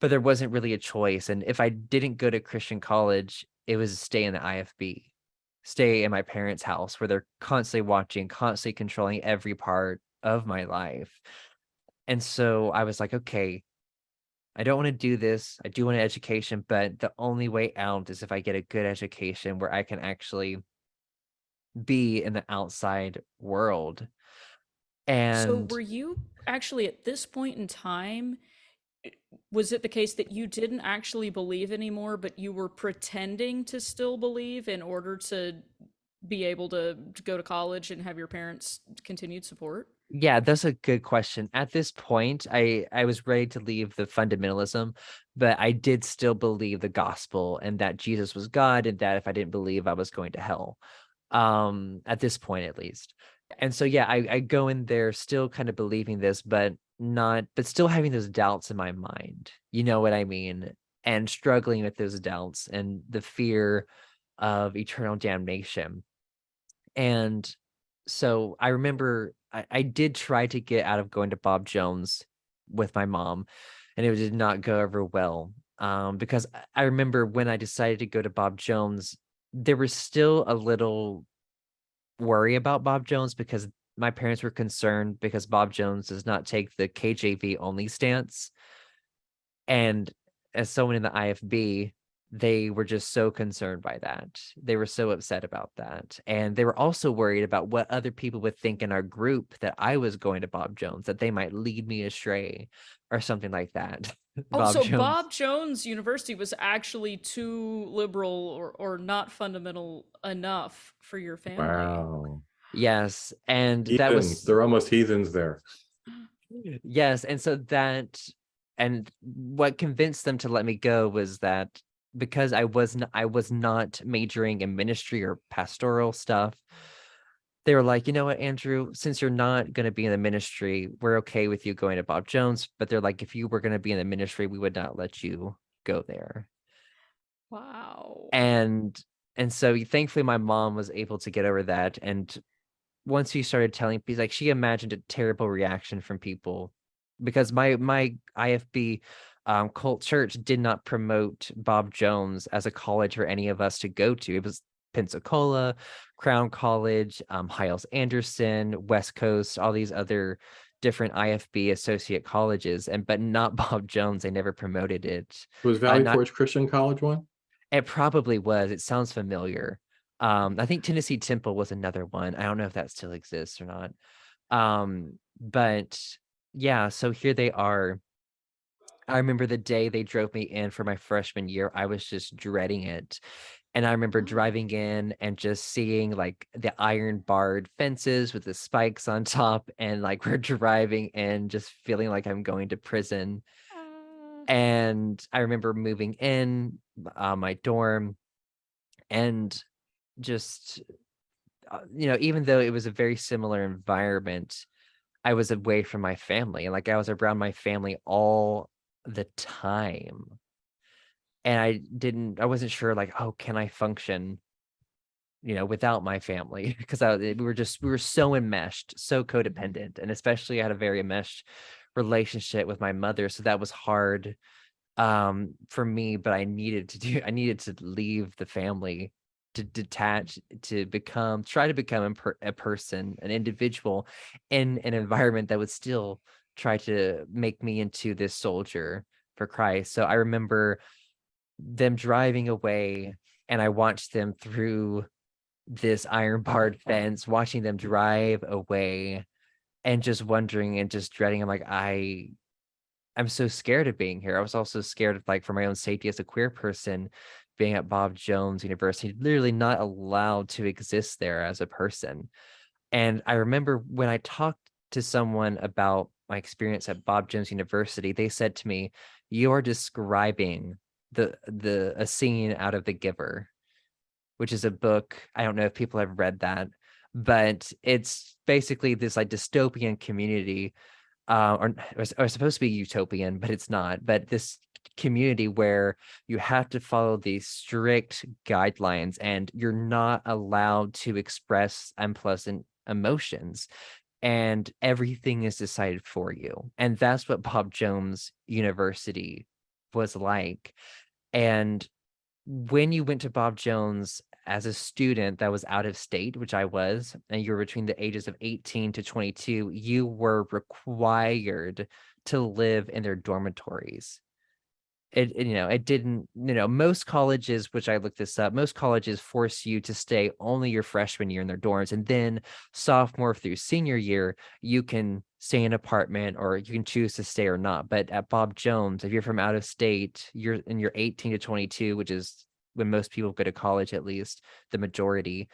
but there wasn't really a choice. And if I didn't go to Christian college, it was stay in the IFB, stay in my parents' house where they're constantly watching, constantly controlling every part of my life. And so I was like, okay, I don't want to do this. I do want an education, but the only way out is if I get a good education where I can actually be in the outside world. So And were you actually at this point in time, was it the case that you didn't actually believe anymore, but you were pretending to still believe in order to be able to go to college and have your parents' continued support? yeah, that's a good question. At this point, I was ready to leave the fundamentalism, but I did still believe the gospel and that Jesus was God, and that if I didn't believe, I was going to hell. At this point, at least. And so, yeah, I go in there still kind of believing this, but still having those doubts in my mind. You know what I mean? And struggling with those doubts and the fear of eternal damnation. And so I remember I did try to get out of going to Bob Jones with my mom, and it did not go over well. Because I remember when I decided to go to Bob Jones, there was still a little worry about Bob Jones because my parents were concerned because Bob Jones does not take the KJV only stance. And as someone in the IFB, they were just so concerned by that. They were so upset about that. And they were also worried about what other people would think in our group that I was going to Bob Jones, that they might lead me astray or something like that. Oh, Bob so Jones. Bob Jones University was actually too liberal or not fundamental enough for your family. Wow. Yes. And that Heathens. was, They're almost heathens there. yes. And what convinced them to let me go was that because I was not majoring in ministry or pastoral stuff, they were like, you know what, Andrew, since you're not going to be in the ministry, we're okay with you going to Bob Jones. But they're like, if you were going to be in the ministry, we would not let you go there. Wow. And so thankfully my mom was able to get over that. And once he started telling people, like, she imagined a terrible reaction from people because my IFB cult church did not promote Bob Jones as a college for any of us to go to. It was Pensacola, Crown College, Hiles Anderson, West Coast, all these other different IFB associate colleges, and but not Bob Jones. They never promoted it. Was Valley Not Forge Christian College one? It probably was. It sounds familiar. I think Tennessee Temple was another one. I don't know if that still exists or not. But yeah, so here they are. I remember the day they drove me in for my freshman year, I was just dreading it. And I remember Oh. driving in and just seeing like the iron barred fences with the spikes on top, and like we're driving in just feeling like I'm going to prison. Uh, And I remember moving in my dorm, and just even though it was a very similar environment, I was away from my family, and like I was around my family all the time. And I wasn't sure, like, oh, can I function, without my family? Because we were so enmeshed, so codependent, and especially I had a very enmeshed relationship with my mother, so that was hard for me. But I needed to leave the family, to detach, to try to become a person, an individual in an environment that would still try to make me into this soldier for Christ. So I remember them driving away, and I watched them through this iron barred fence, watching them drive away, and just wondering and just dreading. I'm like, I'm so scared of being here. I was also scared of, like, for my own safety as a queer person, being at Bob Jones University, literally not allowed to exist there as a person. And I remember when I talked to someone about my experience at Bob Jones University, they said to me, "You're describing the a scene out of The Giver," which is a book. I don't know if people have read that, but it's basically this like dystopian community, or supposed to be utopian, but it's not. But this community where you have to follow these strict guidelines, and you're not allowed to express unpleasant emotions, and everything is decided for you. And that's what Bob Jones University was like. And when you went to Bob Jones as a student that was out of state, which I was, and you were between the ages of 18 to 22, you were required to live in their dormitories. It didn't, most colleges, which I looked this up, most colleges force you to stay only your freshman year in their dorms. And then sophomore through senior year, you can stay in an apartment, or you can choose to stay or not. But at Bob Jones, if you're from out of state, you're in your 18 to 22, which is when most people go to college, at least the majority,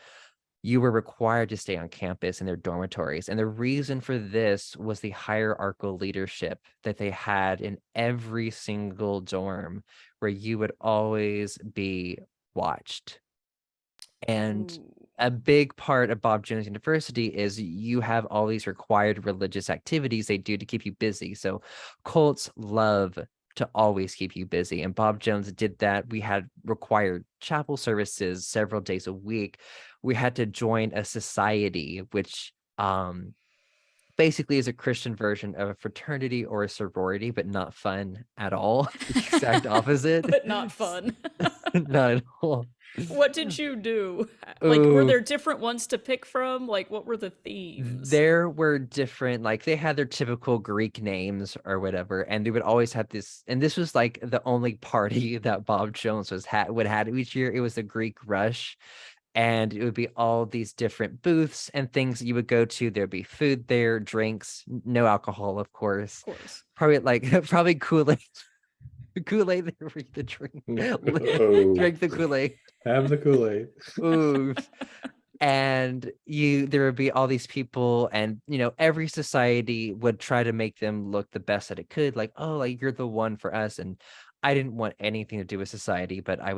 you were required to stay on campus in their dormitories. And the reason for this was the hierarchical leadership that they had in every single dorm, where you would always be watched. And ooh. a big part of Bob Jones University is you have all these required religious activities they do to keep you busy. So cults love to always keep you busy. And Bob Jones did that. We had required chapel services several days a week. We had to join a society, which basically is a Christian version of a fraternity or a sorority, but not fun at all. The exact opposite. But not fun. Not at all. What did you do? Like, were Oh, there different ones to pick from? Like, what were the themes? there were different, like they had their typical Greek names or whatever, and they would always have this, and this was like the only party that Bob Jones would have each year. It was the Greek Rush, and it would be all these different booths and things that you would go to. There'd be food there, drinks, no alcohol, of Of course. course. Probably like probably Kool-Aid. Kool-Aid for the drink. Oh, Drink the Kool-Aid. have the Kool-Aid. Ooh. And there would be all these people, and every society would try to make them look the best that it could, like, oh, like you're the one for us. And I didn't want anything to do with society, but it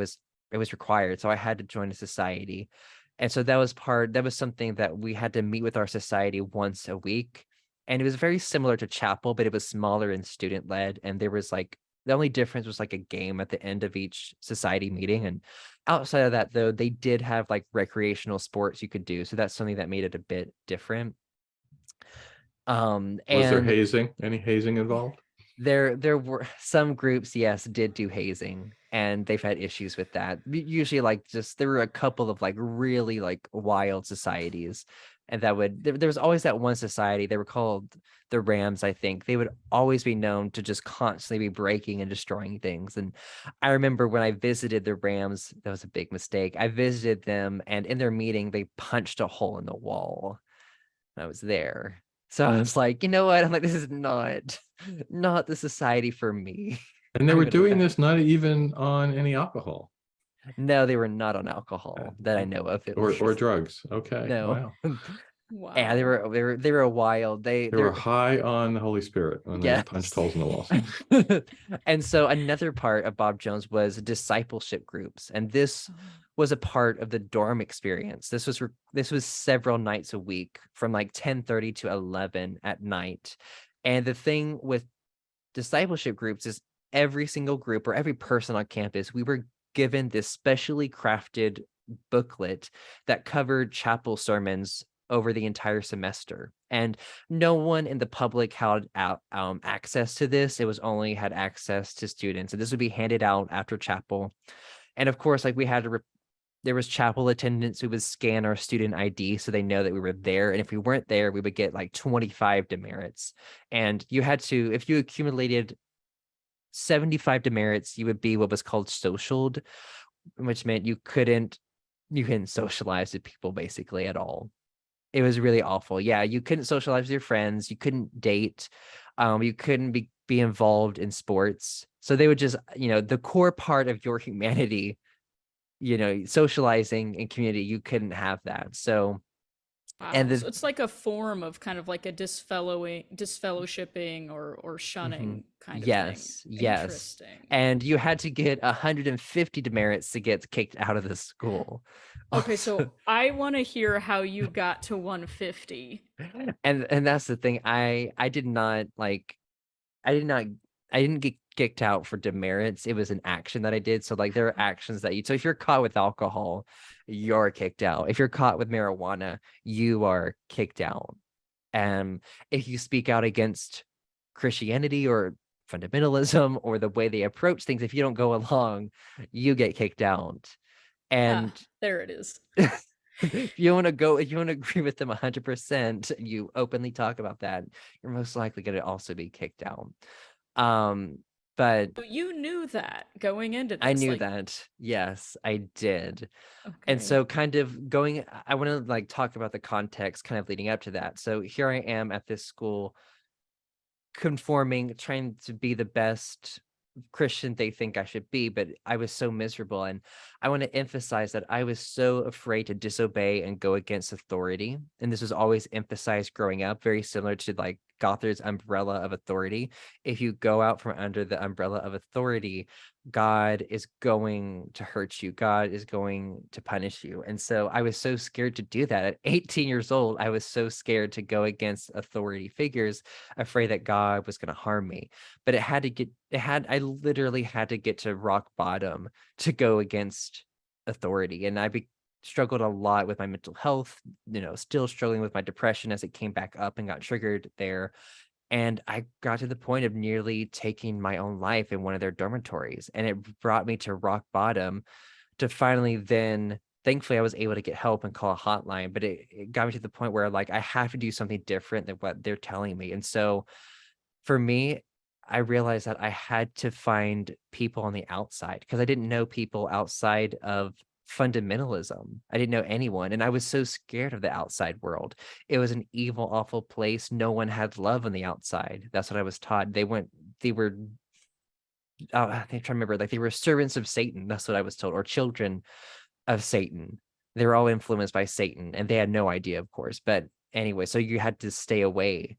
was required, so I had to join a society. And so that was something that we had to meet with our society once a week. And it was very similar to chapel, but it was smaller and student led, and there was like the only difference was like a game at the end of each society meeting. And outside of that, though, they did have like recreational sports you could do. So that's something that made it a bit different. Was there And hazing? Any hazing involved? there were some groups, yes, did do hazing, and they've had issues with that. Usually, like, just there were a couple of like really like wild societies, and there was always that one society. They were called the Rams, I think. They would always be known to just constantly be breaking and destroying things. And I remember when I visited the Rams, that was a big mistake. I visited them, and in their meeting, they punched a hole in the wall. I was there. So I was like, you know what? I'm like, this is not the society for me. And they I'm were gonna doing this not even on any alcohol. No, they were not on alcohol that I know of, at or least. drugs. Okay, No. wow. Yeah, Wow. they were wild. They were They're high on the Holy Spirit when they punched yes. holes in the walls. And so another part of Bob Jones was discipleship groups, and this Oh, was a part of the dorm experience. This was several nights a week from like 10:30 to 11 at night. And the thing with discipleship groups is every single group or every person on campus, we were given this specially crafted booklet that covered chapel sermons over the entire semester. And no one in the public had access to this. It was only had access to students. And this would be handed out after chapel. And of course, like we had to there was chapel attendants who would scan our student ID so they know that we were there. And if we weren't there, we would get like 25 demerits. And you had to, if you accumulated 75 demerits, you would be what was called socialed, which meant you couldn't socialize with people basically at all. It was really awful. Yeah, you couldn't socialize with your friends, you couldn't date, you couldn't be involved in sports. So they would just, the core part of your humanity, socializing in community, you couldn't have that. So, and wow. So it's like a form of kind of like a disfellowshipping or shunning kind of thing. yes, yes. Interesting. And you had to get 150 demerits to get kicked out of the school. Okay, so I want to hear how you got to 150. And that's the thing. I did not like I did not I didn't get kicked out for demerits. It was an action that I did. So like there are actions that so if you're caught with alcohol, you're kicked out. If you're caught with marijuana, you are kicked out. And if you speak out against Christianity or fundamentalism or the way they approach things, if you don't go along, you get kicked out. Ah, And there it is. if you want to agree with them 100%, you openly talk about that, you're most likely going to also be kicked out. But So you knew that going into I this, knew like, that. Yes, I did. And okay. so kind of I want to like talk about the context kind of leading up to that. So here I am at this school conforming, trying to be the best Christian they think I should be, but I was so miserable. And I want to emphasize that I was so afraid to disobey and go against authority. And this was always emphasized growing up, very similar to like Gothard's umbrella of authority. If you go out from under the umbrella of authority, God is going to hurt you. God is going to punish you. And so I was so scared to do that. At 18 years old, I was so scared to go against authority figures, afraid that God was going to harm me. But I literally had to get to rock bottom to go against authority. And struggled a lot with my mental health, still struggling with my depression as it came back up and got triggered there. And I got to the point of nearly taking my own life in one of their dormitories. And it brought me to rock bottom to finally then, thankfully, I was able to get help and call a hotline. But it got me to the point where like I have to do something different than what they're telling me. And so for me, I realized that I had to find people on the outside because I didn't know people outside of fundamentalism. I didn't know anyone. And I was so scared of the outside world. It was an evil, awful place. No one had love on the outside. That's what I was taught. They were, I'm trying to remember, like they were servants of Satan. That's what I was told, or children of Satan. They were all influenced by Satan and they had no idea, of course. But anyway, so you had to stay away.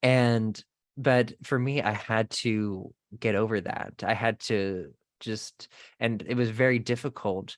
But for me, I had to get over that. I had to and it was very difficult.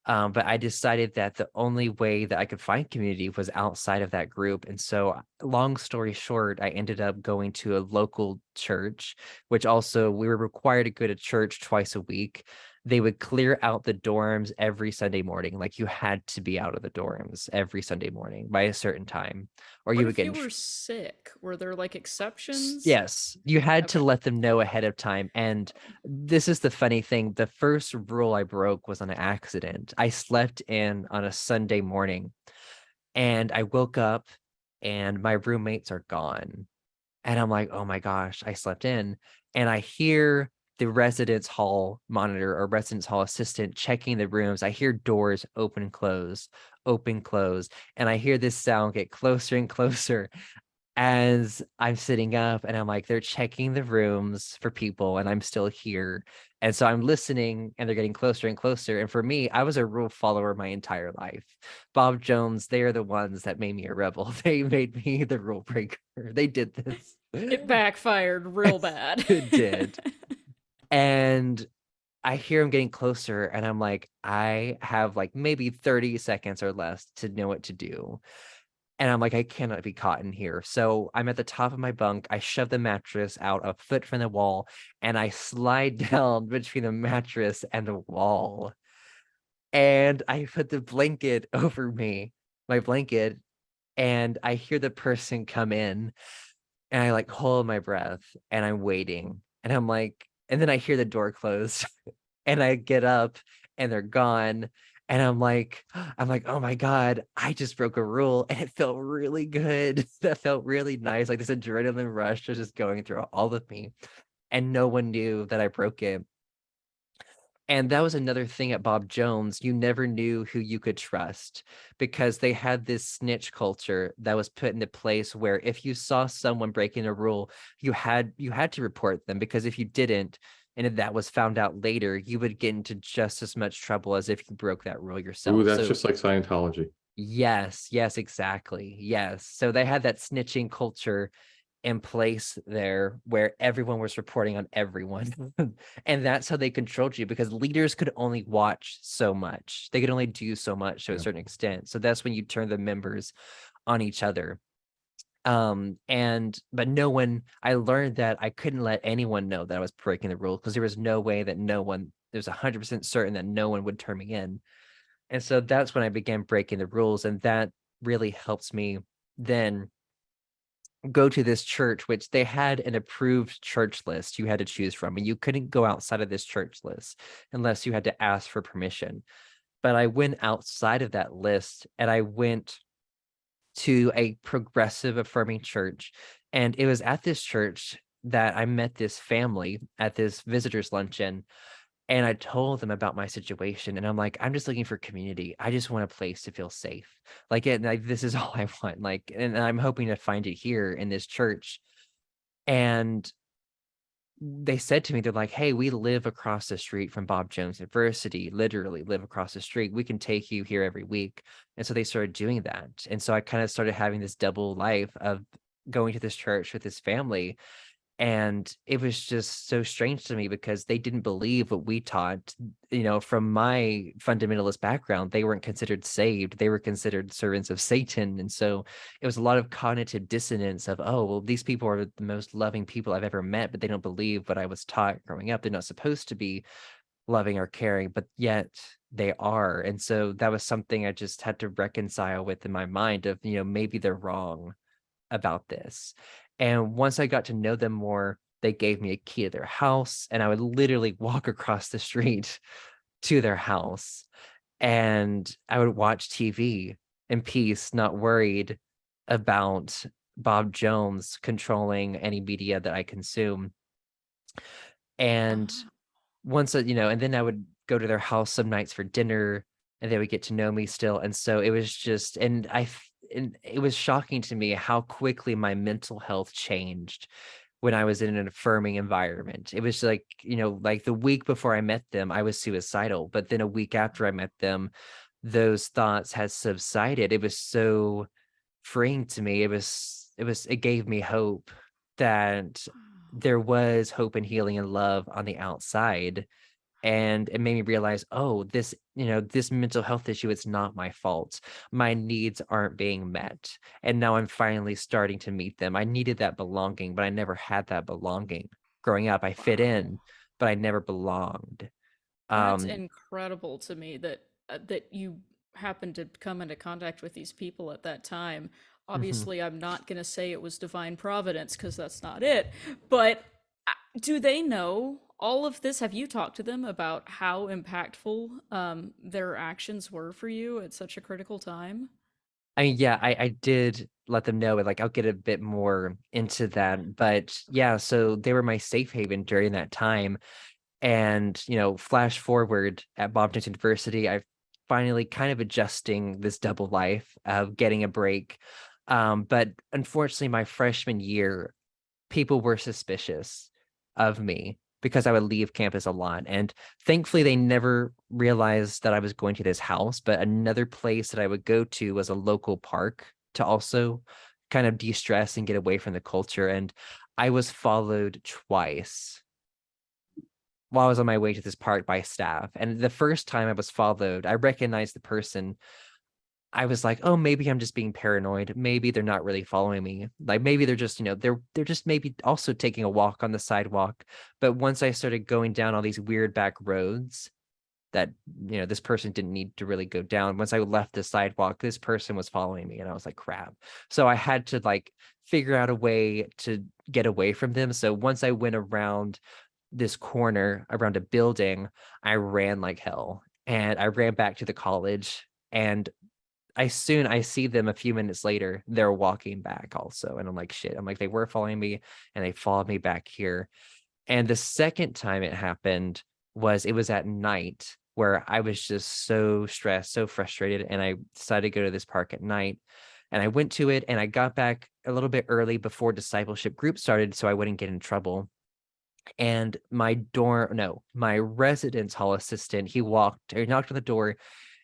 But I decided that the only way that I could find community was outside of that group. And so, long story short, I ended up going to a local church, which also we were required to go to church twice a week. They would clear out the dorms every Sunday morning. Like you had to be out of the dorms every Sunday morning by a certain time, or What you would if get you were sick? Were there like exceptions? yes, you had to Okay. let them know ahead of time. And this is the funny thing. The first rule I broke was on an accident. I slept in on a Sunday morning and I woke up and my roommates are gone. And I'm like, oh my gosh, I slept in. And I hear the residence hall monitor or residence hall assistant checking the rooms. I hear doors open, close. And I hear this sound get closer and closer as I'm sitting up and I'm like, they're checking the rooms for people and I'm still here. And so I'm listening and they're getting closer and closer. And for me, I was a rule follower my entire life. Bob Jones, they are the ones that made me a rebel. They made me the rule breaker. They did this. It backfired real bad. It did. And I hear him getting closer and I'm like, I have like maybe 30 seconds or less to know what to do. And I'm like, I cannot be caught in here. So I'm at the top of my bunk. I shove the mattress out a foot from the wall and I slide down between the mattress and the wall. And I put the blanket over me, my blanket, and I hear the person come in and I like hold my breath and I'm waiting. And I'm like, and then I hear the door close and I get up and they're gone. And I'm like, oh my God, I just broke a rule and it felt really good. That felt really nice. Like this adrenaline rush was just going through all of me. And no one knew that I broke it. And that was another thing at Bob Jones. You never knew who you could trust because they had this snitch culture that was put into place where if you saw someone breaking a rule, you had to report them, because if you didn't, and if that was found out later, you would get into just as much trouble as if you broke that rule Ooh, yourself. that's So just like Scientology. yes, exactly. Yes. So they had that snitching culture in place there where everyone was reporting on everyone. And that's how they controlled you, because leaders could only watch so much. They could only do so much to a Yeah. certain extent. So that's when you turn the members on each other. But no one, I learned that I couldn't let anyone know that I was breaking the rules, because there was no way that there's 100% certain that no one would turn me in. And so that's when I began breaking the rules. And that really helps me then go to this church, which they had an approved church list you had to choose from, and you couldn't go outside of this church list unless you had to ask for permission. But I went outside of that list and I went to a progressive affirming church. And it was at this church that I met this family at this visitors luncheon. And I told them about my situation. And I'm like, I'm just looking for community. I just want a place to feel safe. Like this is all I want. Like, and I'm hoping to find it here in this church. And they said to me, they're like, hey, we live across the street from Bob Jones University, literally live across the street. We can take you here every week. And so they started doing that. And so I kind of started having this double life of going to this church with this family. And it was just so strange to me because they didn't believe what we taught. From my fundamentalist background, they weren't considered saved. They were considered servants of Satan. And so it was a lot of cognitive dissonance of, oh, well, these people are the most loving people I've ever met, but they don't believe what I was taught growing up. They're not supposed to be loving or caring, but yet they are. And so that was something I just had to reconcile with in my mind of, maybe they're wrong about this. And once I got to know them more, they gave me a key to their house, and I would literally walk across the street to their house, and I would watch TV in peace, not worried about Bob Jones controlling any media that I consume. And Ah, and then I would go to their house some nights for dinner, and they would get to know me still. And so it was just, and it was shocking to me how quickly my mental health changed when I was in an affirming environment. It was like, like the week before I met them, I was suicidal, but then a week after I met them, those thoughts had subsided. It was so freeing to me. It gave me hope that there was hope and healing and love on the outside. And it made me realize, oh, this mental health issue, it's not my fault. My needs aren't being met. And now I'm finally starting to meet them. I needed that belonging, but I never had that belonging. Growing up, I fit wow. in, but I never belonged. That's Um, incredible to me that you happened to come into contact with these people at that time. mhm. Obviously, I'm not going to say it was divine providence because that's not it. But do they know all of this? Have you talked to them about how impactful their actions were for you at such a critical time? I mean, yeah, I did let them know, and like I'll get a bit more into that. But yeah, so they were my safe haven during that time. And, flash forward at Bob Jones University, I finally kind of adjusting this double life of getting a break. But unfortunately, my freshman year, people were suspicious of me. because I would leave campus a lot. And thankfully, they never realized that I was going to this house. But another place that I would go to was a local park to also kind of de-stress and get away from the culture. And I was followed twice while I was on my way to this park by staff. And the first time I was followed, I recognized the person. I was like, oh, maybe I'm just being paranoid. Maybe they're not really following me. Like maybe they're just, they're just maybe also taking a walk on the sidewalk. But once I started going down all these weird back roads that, this person didn't need to really go down. Once I left the sidewalk, this person was following me, and I was like, crap. So I had to like figure out a way to get away from them. So once I went around this corner around a building, I ran like hell, and I ran back to the college. And I see them a few minutes later, they're walking back also. And I'm like, shit. I'm like, they were following me and they followed me back here. And the second time it happened it was at night, where I was just so stressed, so frustrated. And I decided to go to this park at night. And I went to it, and I got back a little bit early before discipleship group started, so I wouldn't get in trouble. And my residence hall assistant, he knocked on the door.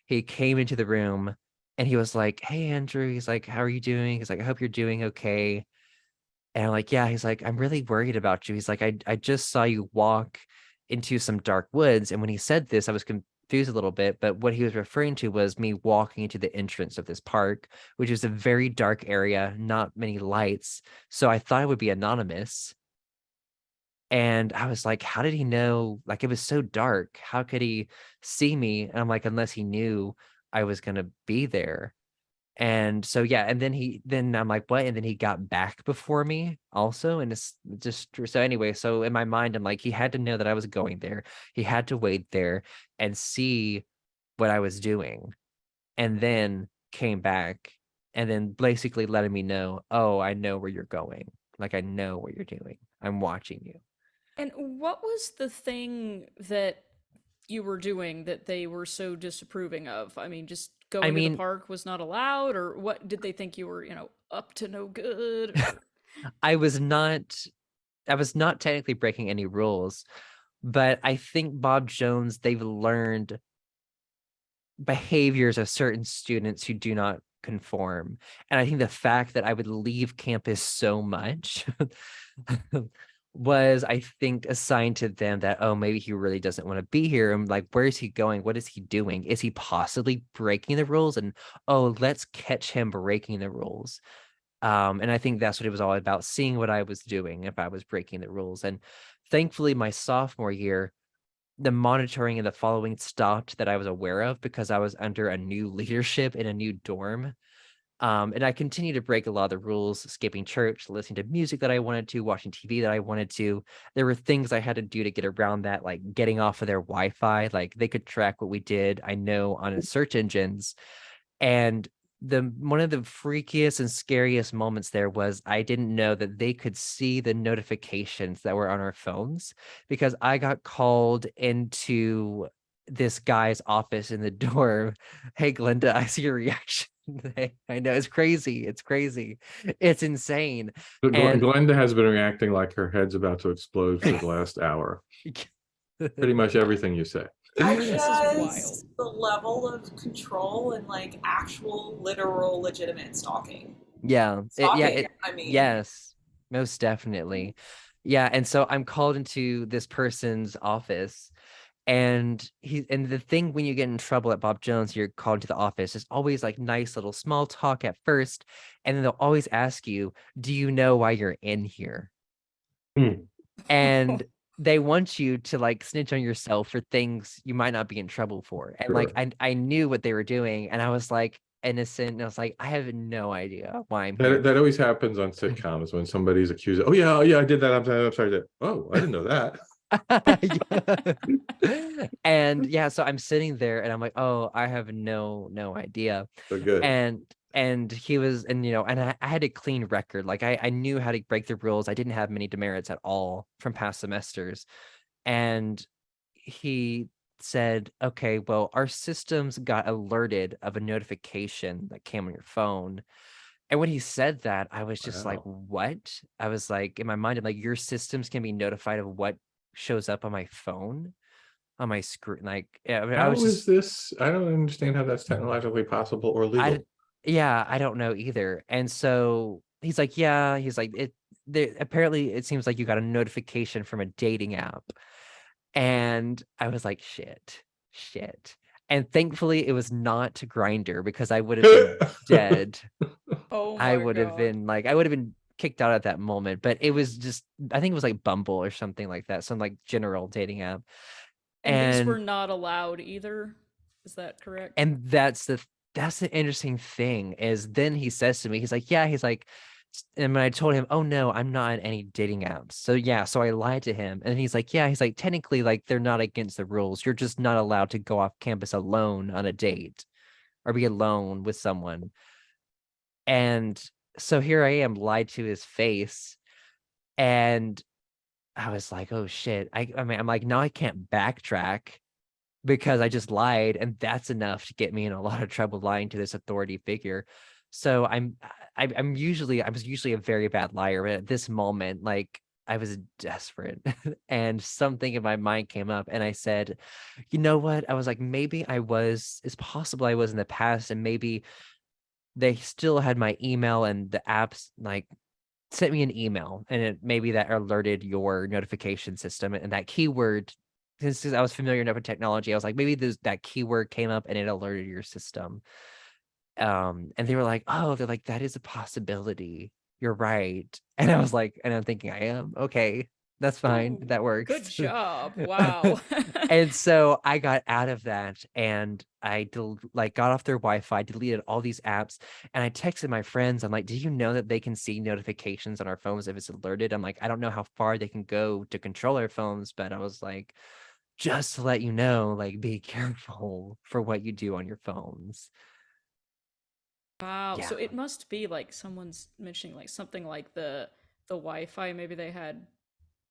He came into the room, and he was like, hey, Andrew. He's like, how are you doing? He's like, I hope you're doing okay. And I'm like, yeah. He's like, I'm really worried about you. He's like, I just saw you walk into some dark woods. And when he said this, I was confused a little bit, but what he was referring to was me walking into the entrance of this park, which is a very dark area, not many lights. So I thought it would be anonymous. And I was like, how did he know? Like, it was so dark. How could he see me? And I'm like, unless he knew I was going to be there. And so, yeah. And then I'm like, what? And then he got back before me also. And it's just, so anyway, so in my mind, I'm like, he had to know that I was going there. He had to wait there and see what I was doing, and then came back, and then basically letting me know, oh, I know where you're going. Like, I know what you're doing. I'm watching you. And what was the thing that you were doing that they were so disapproving of? I mean, just I going to the mean, park was not allowed, or what did they think you were, up to no good, or I was not I was not technically breaking any rules, but I think Bob Jones, they've learned behaviors of certain students who do not conform. And I think the fact that I would leave campus so much was, I think, assigned to them that, oh, maybe he really doesn't want to be here. I'm like, where is he going? What is he doing? Is he possibly breaking the rules? And oh, let's catch him breaking the rules. And I think that's what it was all about, seeing what I was doing, if I was breaking the rules. And thankfully, my sophomore year, the monitoring and the following stopped that I was aware of, because I was under a new leadership in a new dorm. And I continued to break a lot of the rules, skipping church, listening to music that I wanted to, watching TV that I wanted to. There were things I had to do to get around that, like getting off of their Wi-Fi. Like, they could track what we did, I know, on search engines. And one of the freakiest and scariest moments there was, I didn't know that they could see the notifications that were on our phones, because I got called into this guy's office in the dorm. Hey, Glenda, I see your reaction. I know, it's crazy. It's crazy. It's insane. And Glenda has been reacting like her head's about to explode for the last hour. Pretty much everything you say. Just the level of control and like actual, literal, legitimate stalking. Yeah. I mean, yes, most definitely. Yeah. And so I'm called into this person's office, and the thing, when you get in trouble at Bob Jones, you're called to the office, is always like nice little small talk at first. And then they'll always ask you, do you know why you're in here? And they want you to like snitch on yourself for things you might not be in trouble for. And like, I knew what they were doing, and I was like innocent, and I was like, I have no idea why I'm here. That always happens on sitcoms when somebody's accused of, oh yeah, I did that. I'm sorry. Oh, I didn't know that. And yeah, so I'm sitting there, and I'm like, oh, I have no idea. So good. And he was, and I had a clean record. Like, I knew how to break the rules. I didn't have many demerits at all from past semesters. And he said, okay, well, our systems got alerted of a notification that came on your phone. And when he said that, I was just like, what? I was like, in my mind, I'm like, your systems can be notified of what shows up on my phone, on my screen. Like, yeah, I mean, I How was is just, this? I don't understand how that's technologically possible or legal. I don't know either. And so he's like, yeah, he's like, apparently it seems like you got a notification from a dating app. And I was like, shit. And thankfully it was not Grindr, because I would have been dead. Oh I my would have god. been like, I would have been kicked out at that moment. But it was just, I think it was like Bumble or something like that, some like general dating app. And these were And not allowed either. Is that correct? and that's the interesting thing, is then he says to me, he's like, yeah, he's like, and when I told him, oh no, I'm not on any dating apps. So yeah, so I lied to him. And he's like, yeah, he's like, technically, like, they're not against the rules. You're just not allowed to go off campus alone on a date or be alone with someone. And so here I am, lied to his face. And I was like, oh shit. I mean, I'm like, now I can't backtrack, because I just lied, and that's enough to get me in a lot of trouble, lying to this authority figure. So I was usually a very bad liar, but at this moment, like, I was desperate and something in my mind came up, and I said, you know what? I was like, maybe it's possible I was in the past, and maybe they still had my email, and the apps like sent me an email, and maybe that alerted your notification system, and that keyword, since I was familiar enough with technology, I was like, maybe that keyword came up and it alerted your system. And they were like, oh, they're like, that is a possibility. You're right. And I was like, and I'm thinking, I am okay. That's fine. Ooh, That good works. job. Wow. And so I got out of that, and I got off their Wi-Fi, deleted all these apps, and I texted my friends. I'm like, do you know that they can see notifications on our phones if it's alerted? I'm like, I don't know how far they can go to control our phones, but I was like, just to let you know, like, be careful for what you do on your phones. Wow. Yeah. So it must be like someone's mentioning like something like the Wi-Fi. Maybe they had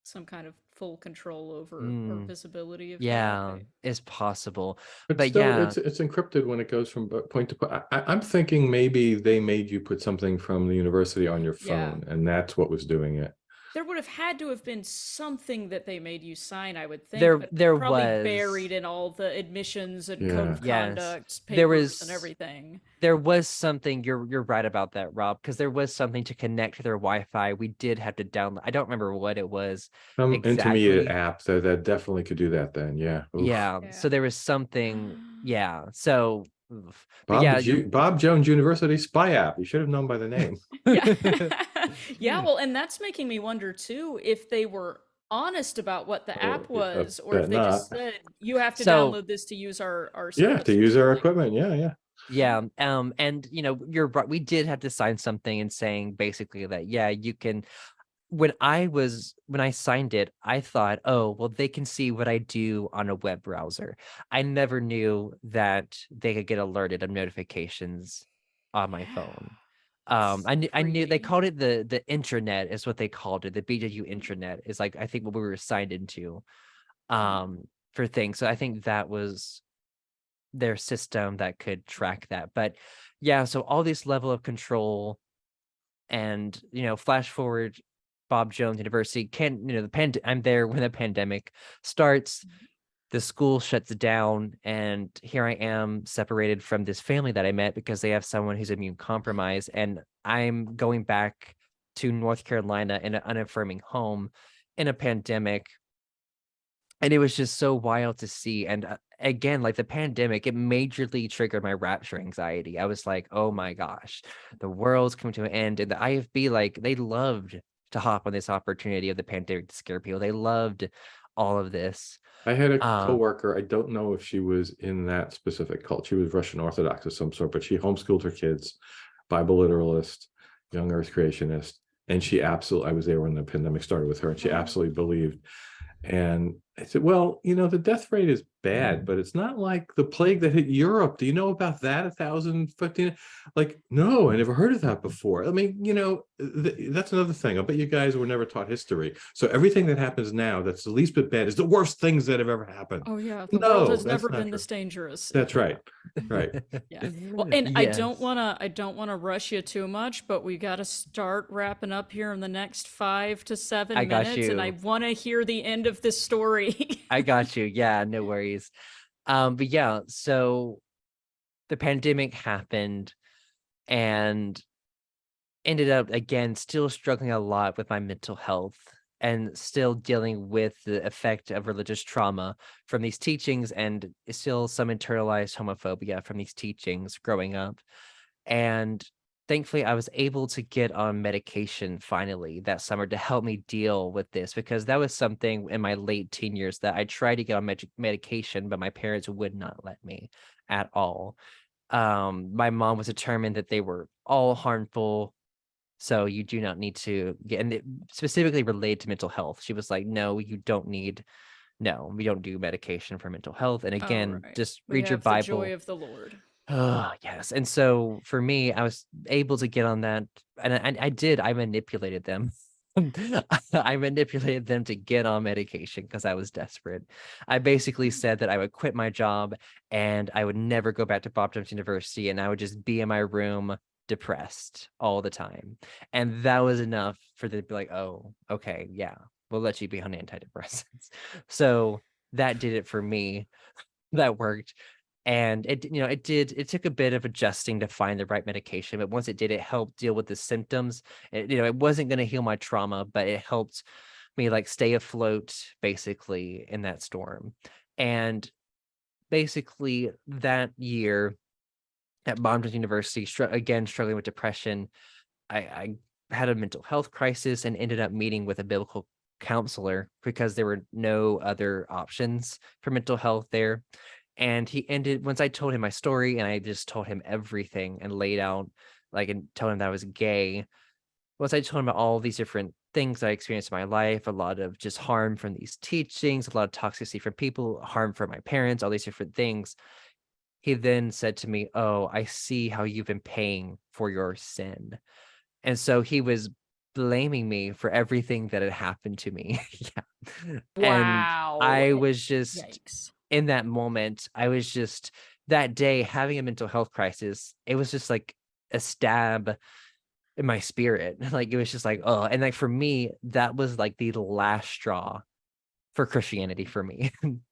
some kind of full control over or Mm, visibility of that. yeah, it's possible. But But still, yeah, it's encrypted when it goes from point to point. I'm thinking maybe they made you put something from the university on your Yeah. phone, and that's what was doing it. There would have had to have been something that they made you sign, I would think, but there probably was, buried in all the admissions and code Yeah. of yes, conduct there papers and was everything. there was something. You're right about that, Rob, because there was something to connect to their Wi-Fi. We did have to download. I don't remember what it was Some intermediate exactly. app that definitely could do that then. Yeah. Oof. Yeah, so Yeah. there was something. Yeah, so, oof. But Bob yeah, you're. Bob Jones University spy app. You should have known by the name. Yeah. Yeah, well, and that's making me wonder too if they were honest about what the Oh, app I was, or if bet they not. just said, you have to So download this to use our Yeah, to service or use our something. equipment. Yeah, yeah. yeah, and you're right. We did have to sign something and saying basically that, yeah, you can. When I signed it, I thought, oh, well, they can see what I do on a web browser. I never knew that they could get alerted of notifications on my Yeah. phone. That's so I knew they creepy. called it the intranet, is what they called it. The BW intranet is, like, I think what we were signed into Mhm. for things. So I think that was their system that could track that. But yeah, so all this level of control, and flash forward, Bob Jones University, can I'm there when the pandemic starts. The school shuts down, and here I am, separated from this family that I met because they have someone who's immune compromised, and I'm going back to North Carolina in an unaffirming home in a pandemic. And it was just so wild to see. And again, like, the pandemic, it majorly triggered my rapture anxiety. I was like, oh my gosh, the world's coming to an end. And the IFB, like, they loved to hop on this opportunity of the pandemic to scare people. They loved all of this. I had a Um, coworker. I don't know if she was in that specific cult. She was Russian Orthodox of some sort, but she homeschooled her kids, Bible literalist, young Earth creationist, and she absolutely. I was there when the pandemic started with her, and she Oh. absolutely believed. And I said, well, the death rate is bad, but it's not like the plague that hit Europe. Do you know about that? 1,015? Like, no, I never heard of that before. I mean, that's another thing. I bet you guys were never taught history. So everything that happens now that's the least bit bad is the worst things that have ever happened. Oh yeah, the world No, has that's never not been true. this dangerous. That's right. Right. Yeah. Well, and I don't Yes. want to rush you too much, but we got to start wrapping up here in the next 5 to 7 I got minutes, and I you. want to hear the end of this story. I got you. Yeah, no worries. But yeah, so the pandemic happened and ended up again still struggling a lot with my mental health and still dealing with the effect of religious trauma from these teachings and still some internalized homophobia from these teachings growing up. And thankfully, I was able to get on medication finally that summer to help me deal with this, because that was something in my late teen years that I tried to get on medication, but my parents would not let me at all. My mom was determined that they were all harmful, so you do not need to get, and it specifically related to mental health. She was like, no, no, we don't do medication for mental health. And All again, right. just We read your have the joy Bible. of the Lord. Oh, yes. And so for me, I was able to get on that, and I did. I manipulated them. I manipulated them to get on medication because I was desperate. I basically said that I would quit my job and I would never go back to Bob Jones University, and I would just be in my room depressed all the time. And that was enough for them to be like, oh, okay, yeah, we'll let you be on antidepressants. So that did it for me. That worked. And it took a bit of adjusting to find the right medication, but once it did, it helped deal with the symptoms. It wasn't going to heal my trauma, but it helped me like stay afloat basically in that storm. And basically that year at Boston University, again struggling with depression, I had a mental health crisis and ended up meeting with a biblical counselor because there were no other options for mental health there. And once I told him my story and I just told him everything and laid out, like, and told him that I was gay. Once I told him about all these different things I experienced in my life, a lot of just harm from these teachings, a lot of toxicity from people, harm from my parents, all these different things. He then said to me, oh, I see how you've been paying for your sin. And so he was blaming me for everything that had happened to me. Yeah. And Wow. I was just Yikes. in that moment, I was just that day having a mental health crisis. It was just like a stab in my spirit. Like it was just like, oh, and like for me, that was like the last straw for Christianity for me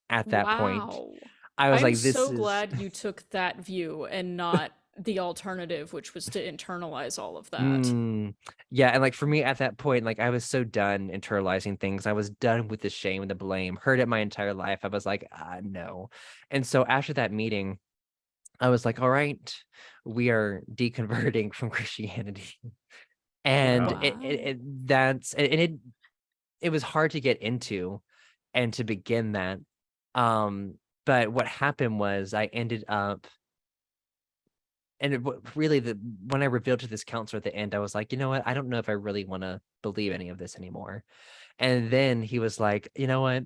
at that point. Wow. I was I'm like, this so is glad you took that view and not the alternative, which was to internalize all of that. Yeah, and like for me at that point, like I was so done internalizing things. I was done with the shame and the blame. Heard it my entire life. I was like, no. And so after that meeting, I was like, all right, we are deconverting from Christianity. And Wow. it was hard to get into and to begin that. But what happened was I ended up, and really when I revealed to this counselor at the end, I was like, you know what? I don't know if I really want to believe any of this anymore. And then he was like, you know what?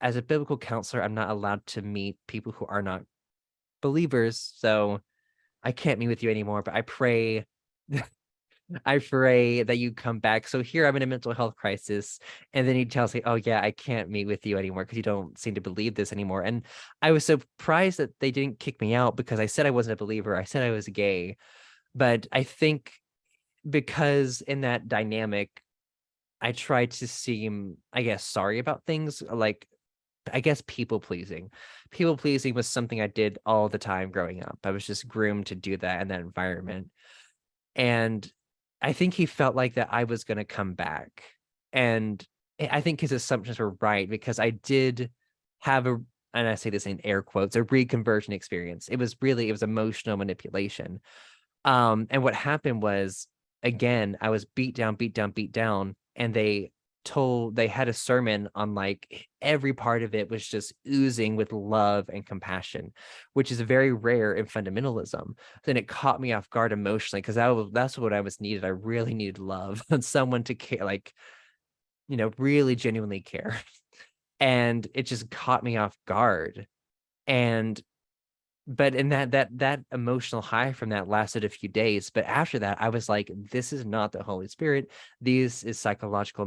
As a biblical counselor, I'm not allowed to meet people who are not believers. So I can't meet with you anymore, but I pray I pray that you come back. So here I'm in a mental health crisis. And then he tells me, oh, yeah, I can't meet with you anymore because you don't seem to believe this anymore. And I was surprised that they didn't kick me out because I said I wasn't a believer. I said I was gay. But I think because in that dynamic, I tried to seem, I guess, sorry about things, like, I guess people pleasing. People pleasing was something I did all the time growing up. I was just groomed to do that in that environment. And I think he felt like that I was going to come back. And I think his assumptions were right because I did have and I say this in air quotes, a reconversion experience. It was emotional manipulation. And what happened was, again, I was beat down, and they had a sermon on like every part of it was just oozing with love and compassion, which is very rare in fundamentalism. Then it caught me off guard emotionally because that's what I was needed. I really needed love and someone to care, like, really genuinely care. and it just caught me off guard. And but in that emotional high from that lasted a few days, but after that I was like, this is not the Holy Spirit. This is psychological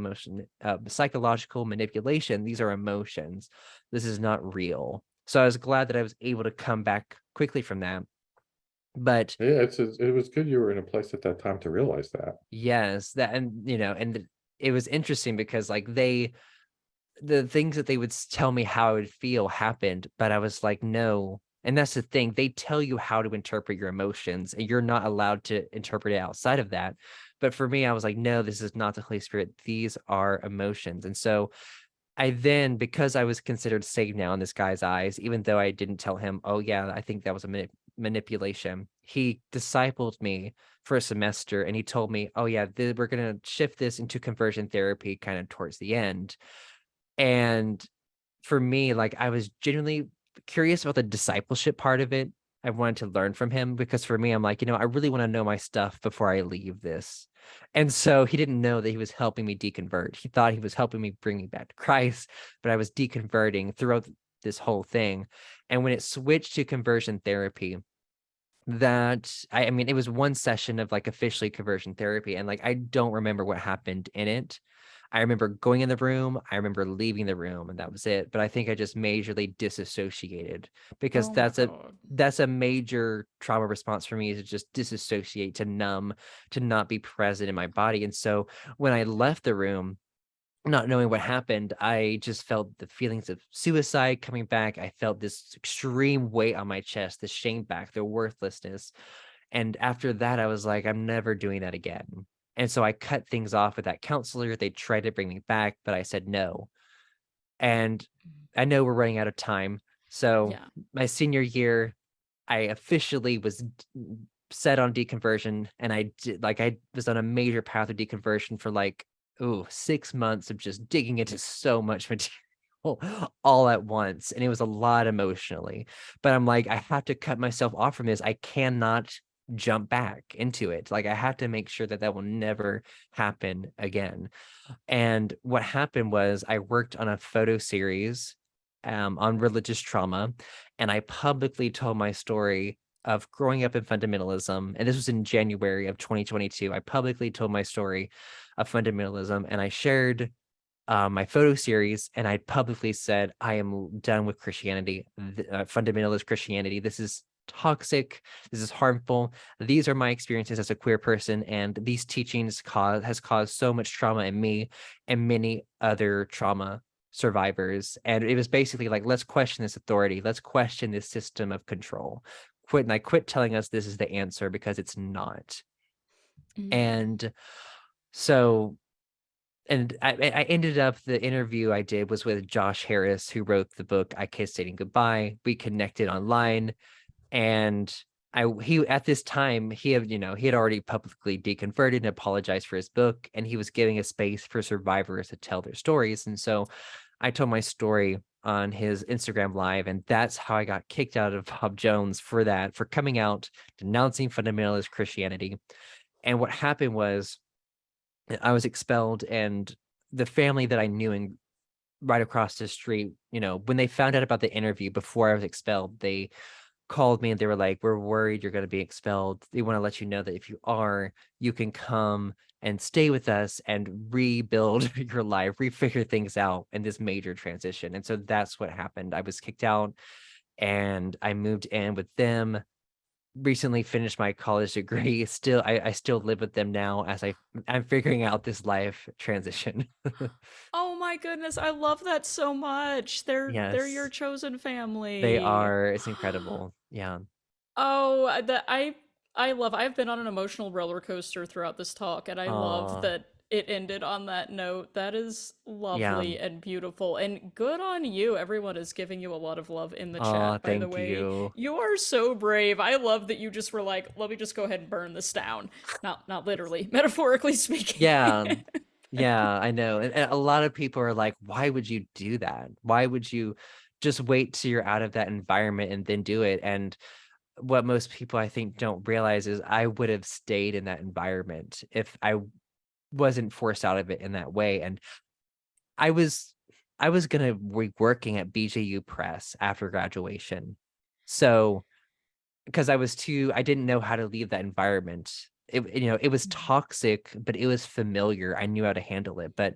manipulation. These are emotions. This is not real. So I was glad that I was able to come back quickly from that. But Yeah, it was good you were in a place at that time to realize that. yes, that, and it was interesting because like the things that they would tell me how I would feel happened, but I was like, no. And that's the thing. They tell you how to interpret your emotions, and you're not allowed to interpret it outside of that. But for me, I was like, no, this is not the Holy Spirit. These are emotions. And so I then, because I was considered saved now in this guy's eyes, even though I didn't tell him, oh, yeah, I think that was a manipulation, he discipled me for a semester, and he told me, oh, yeah, we're going to shift this into conversion therapy kind of towards the end. And for me, like, I was genuinely curious about the discipleship part of it. I wanted to learn from him because for me, I'm like, I really want to know my stuff before I leave this. And so he didn't know that he was helping me deconvert. He thought he was helping me bring me back to Christ, but I was deconverting throughout this whole thing. And when it switched to conversion therapy, that I mean, it was one session of like officially conversion therapy, and like I don't remember what happened in it. I remember going in the room, I remember leaving the room, and that was it. But I think I just majorly disassociated because Oh my God. that's a major trauma response for me, is to just disassociate, to numb, to not be present in my body. And so when I left the room, not knowing what happened, I just felt the feelings of suicide coming back. I felt this extreme weight on my chest, the shame back, the worthlessness. And after that, I was like, I'm never doing that again. And so I cut things off with that counselor. They tried to bring me back, but I said no. And I know we're running out of time. So Yeah. my senior year, I officially was set on deconversion, and I was on a major path of deconversion for like 6 months of just digging into so much material all at once, and it was a lot emotionally. But I'm like, I have to cut myself off from this. I cannot jump back into it. Like, I have to make sure that that will never happen again. And what happened was I worked on a photo series on religious trauma, and I publicly told my story of growing up in fundamentalism. And this was in January of 2022. I publicly told my story of fundamentalism, and I shared my photo series, and I publicly said, I am done with Christianity, fundamentalist Christianity. This is toxic. This is harmful. These are my experiences as a queer person, and these teachings has caused so much trauma in me and many other trauma survivors. And it was basically like, let's question this authority. Let's question this system of control. Quit telling us this is the answer, because it's not. And so, and I ended up, the interview I did was with Josh Harris, who wrote the book I Kissed Dating Goodbye. We connected online, and he at this time, he had already publicly deconverted and apologized for his book, and he was giving a space for survivors to tell their stories. And so I told my story on his Instagram live, and that's how I got kicked out of Bob Jones for coming out, denouncing fundamentalist Christianity. And what happened was I was expelled, and the family that I knew in right across the street, when they found out about the interview before I was expelled, they called me and they were like, we're worried you're going to be expelled. They want to let you know that if you are, you can come and stay with us and rebuild your life, refigure things out in this major transition. And so that's what happened. I was kicked out, and I moved in with them. Recently finished my college degree. Still, I still live with them now as I'm figuring out this life transition. Oh my goodness, I love that so much. They're your Yes, chosen they family. are. It's incredible. Yeah. Oh, I've been on an emotional roller coaster throughout this talk, and I love Oh, that it ended on that note. That is yeah. lovely and beautiful, and good on you. Everyone is giving you a lot of love in the Oh, chat, by the thank way. you. You are so brave. I love that you just were like, let me just go ahead and burn this down. Not literally, metaphorically speaking. Yeah. Yeah, I know. And a lot of people are like, why would you do that? Why would you just wait till you're out of that environment and then do it? And what most people, I think, don't realize is I would have stayed in that environment if I wasn't forced out of it in that way. And I was I was gonna be working at BJU Press after graduation. So because I didn't know how to leave that environment. It was toxic, but it was familiar. I knew how to handle it. But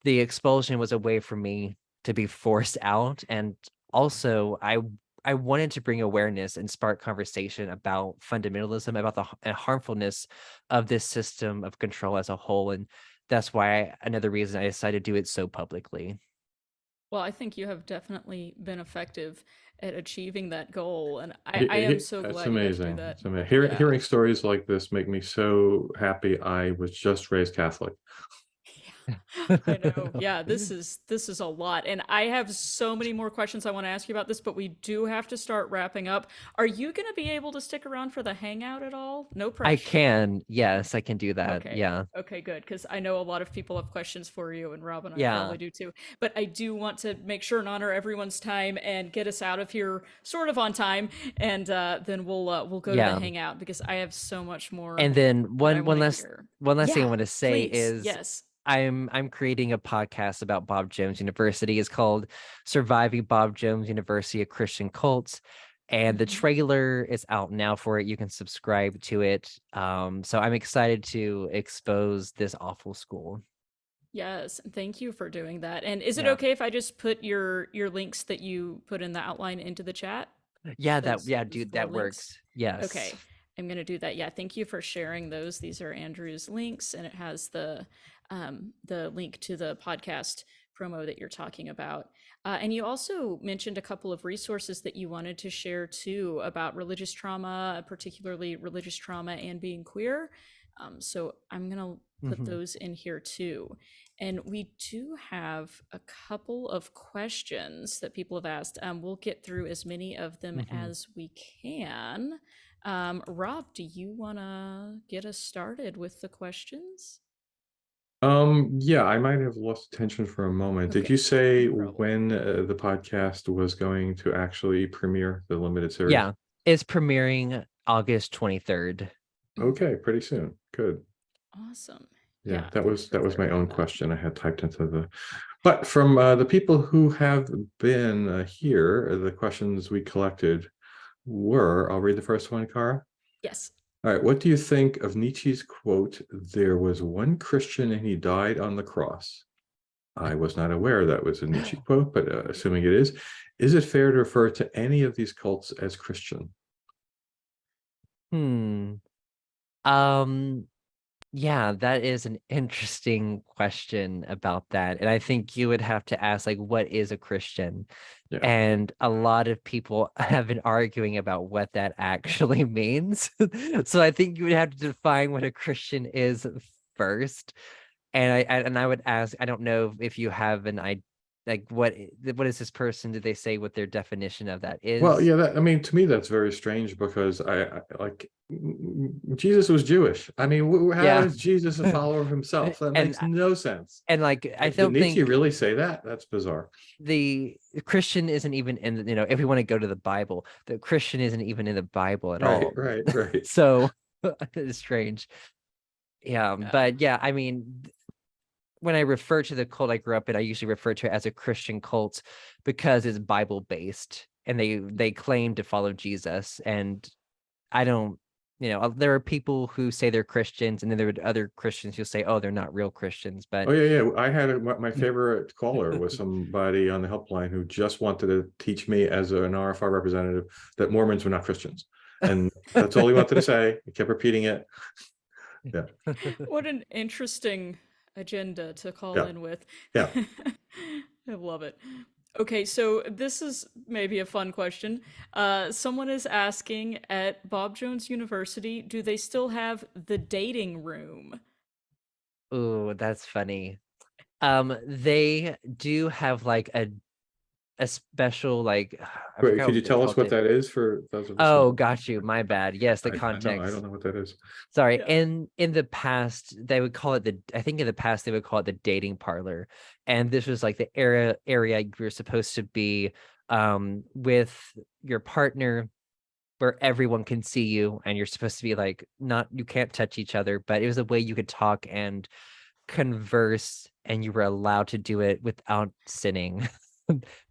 the expulsion was a way for me to be forced out. And also I wanted to bring awareness and spark conversation about fundamentalism, about the harmfulness of this system of control as a whole. And that's why another reason I decided to do it so publicly. Well, I think you have definitely been effective at achieving that goal, and I am so That's glad you got to do amazing. that. It's amazing. Yeah. Hearing stories like this make me so happy. I was just raised Catholic. I know. Yeah, this is a lot. And I have so many more questions I want to ask you about this, but we do have to start wrapping up. Are you going to be able to stick around for the hangout at all? No I pressure. can. Yes, I can do that. Okay. Yeah. Okay, good. Because I know a lot of people have questions for you, and Rob and I Yeah. probably do too. But I do want to make sure and honor everyone's time and get us out of here sort of on time, and then we'll go to the Yeah. hangout because I have so much more And then that I one want to last hear. one last thing I Yeah, want to say please. is Yes. I'm creating a podcast about Bob Jones University. It's called Surviving Bob Jones University, a Christian Cult. And the Mhm. trailer is out now for it. You can subscribe to it. So I'm excited to expose this awful school. Yes, thank you for doing that. And is it Yeah. okay if I just put your links that you put in the outline into the chat? Yeah, Those dude, four that links? works. Yes. Okay, I'm gonna do that. Yeah, thank you for sharing those. These are Andrew's links, and it has the link to the podcast promo that you're talking about. And you also mentioned a couple of resources that you wanted to share too about religious trauma, particularly religious trauma and being queer. So I'm gonna put Mhm. those in here too. And we do have a couple of questions that people have asked. We'll get through as many of them Mhm. as we can. Rob, do you want to get us started with the questions? Yeah, I might have lost attention for a moment. Did you Okay, say no problem. when the podcast was going to actually premiere the limited series? Yeah. It's premiering August 23rd. Okay, pretty soon. Good. Awesome. Yeah, Yeah, that thanks was for my own clarifying that. question I had typed into the. But from the people who have been here, the questions we collected were, I'll read the first one, Cara. Yes. All right, what do you think of Nietzsche's quote, "There was one Christian and he died on the cross"? I was not aware that was a Nietzsche quote, but assuming it is it fair to refer to any of these cults as Christian? Hmm. Um, yeah, that is an interesting question about that. And I think you would have to ask, like, what is a Christian? Yeah. And a lot of people have been arguing about what that actually means. So I think you would have to define what a Christian is first. And I would ask, I don't know if you have an idea, like what is this person? Did they say what their definition of that Well, is? yeah, I mean, to me, that's very strange because I like Jesus was Jewish. I mean, how Yeah. is Jesus a follower of himself? That And makes no sense. like I Did don't Nietzsche think really say that? That's bizarre. the Christian isn't even in, if we want to go to the Bible, the Christian isn't even in the Bible at Right, all. right, right. So it's strange. Yeah, Yeah. but yeah, I mean, when I refer to the cult I grew up in, I usually refer to it as a Christian cult because it's Bible based and they claim to follow Jesus. And I don't, there are people who say they're Christians, and then there are other Christians who say, oh, they're not real Christians. Oh But yeah, yeah. I had my favorite caller was somebody on the helpline who just wanted to teach me as an RFR representative that Mormons were not Christians, and that's all he wanted to say. He kept repeating it. Yeah, What an interesting agenda to call yeah, in with. yeah. I love it. Okay, so this is maybe a fun question. Someone is asking at Bob Jones University, do they still have the dating room? oh, that's funny. They do have like a special, like, I Wait, forgot could you what they tell us called what it. that is for those of us who? Oh, got you. My bad. Yes, the I context. don't know what that is. Sorry. Yeah. In the past, they would call it I think in the past they would call it the dating parlor. And this was like the area you were supposed to be with your partner, where everyone can see you, and you're supposed to be like, not, you can't touch each other, but it was a way you could talk and converse and you were allowed to do it without sinning,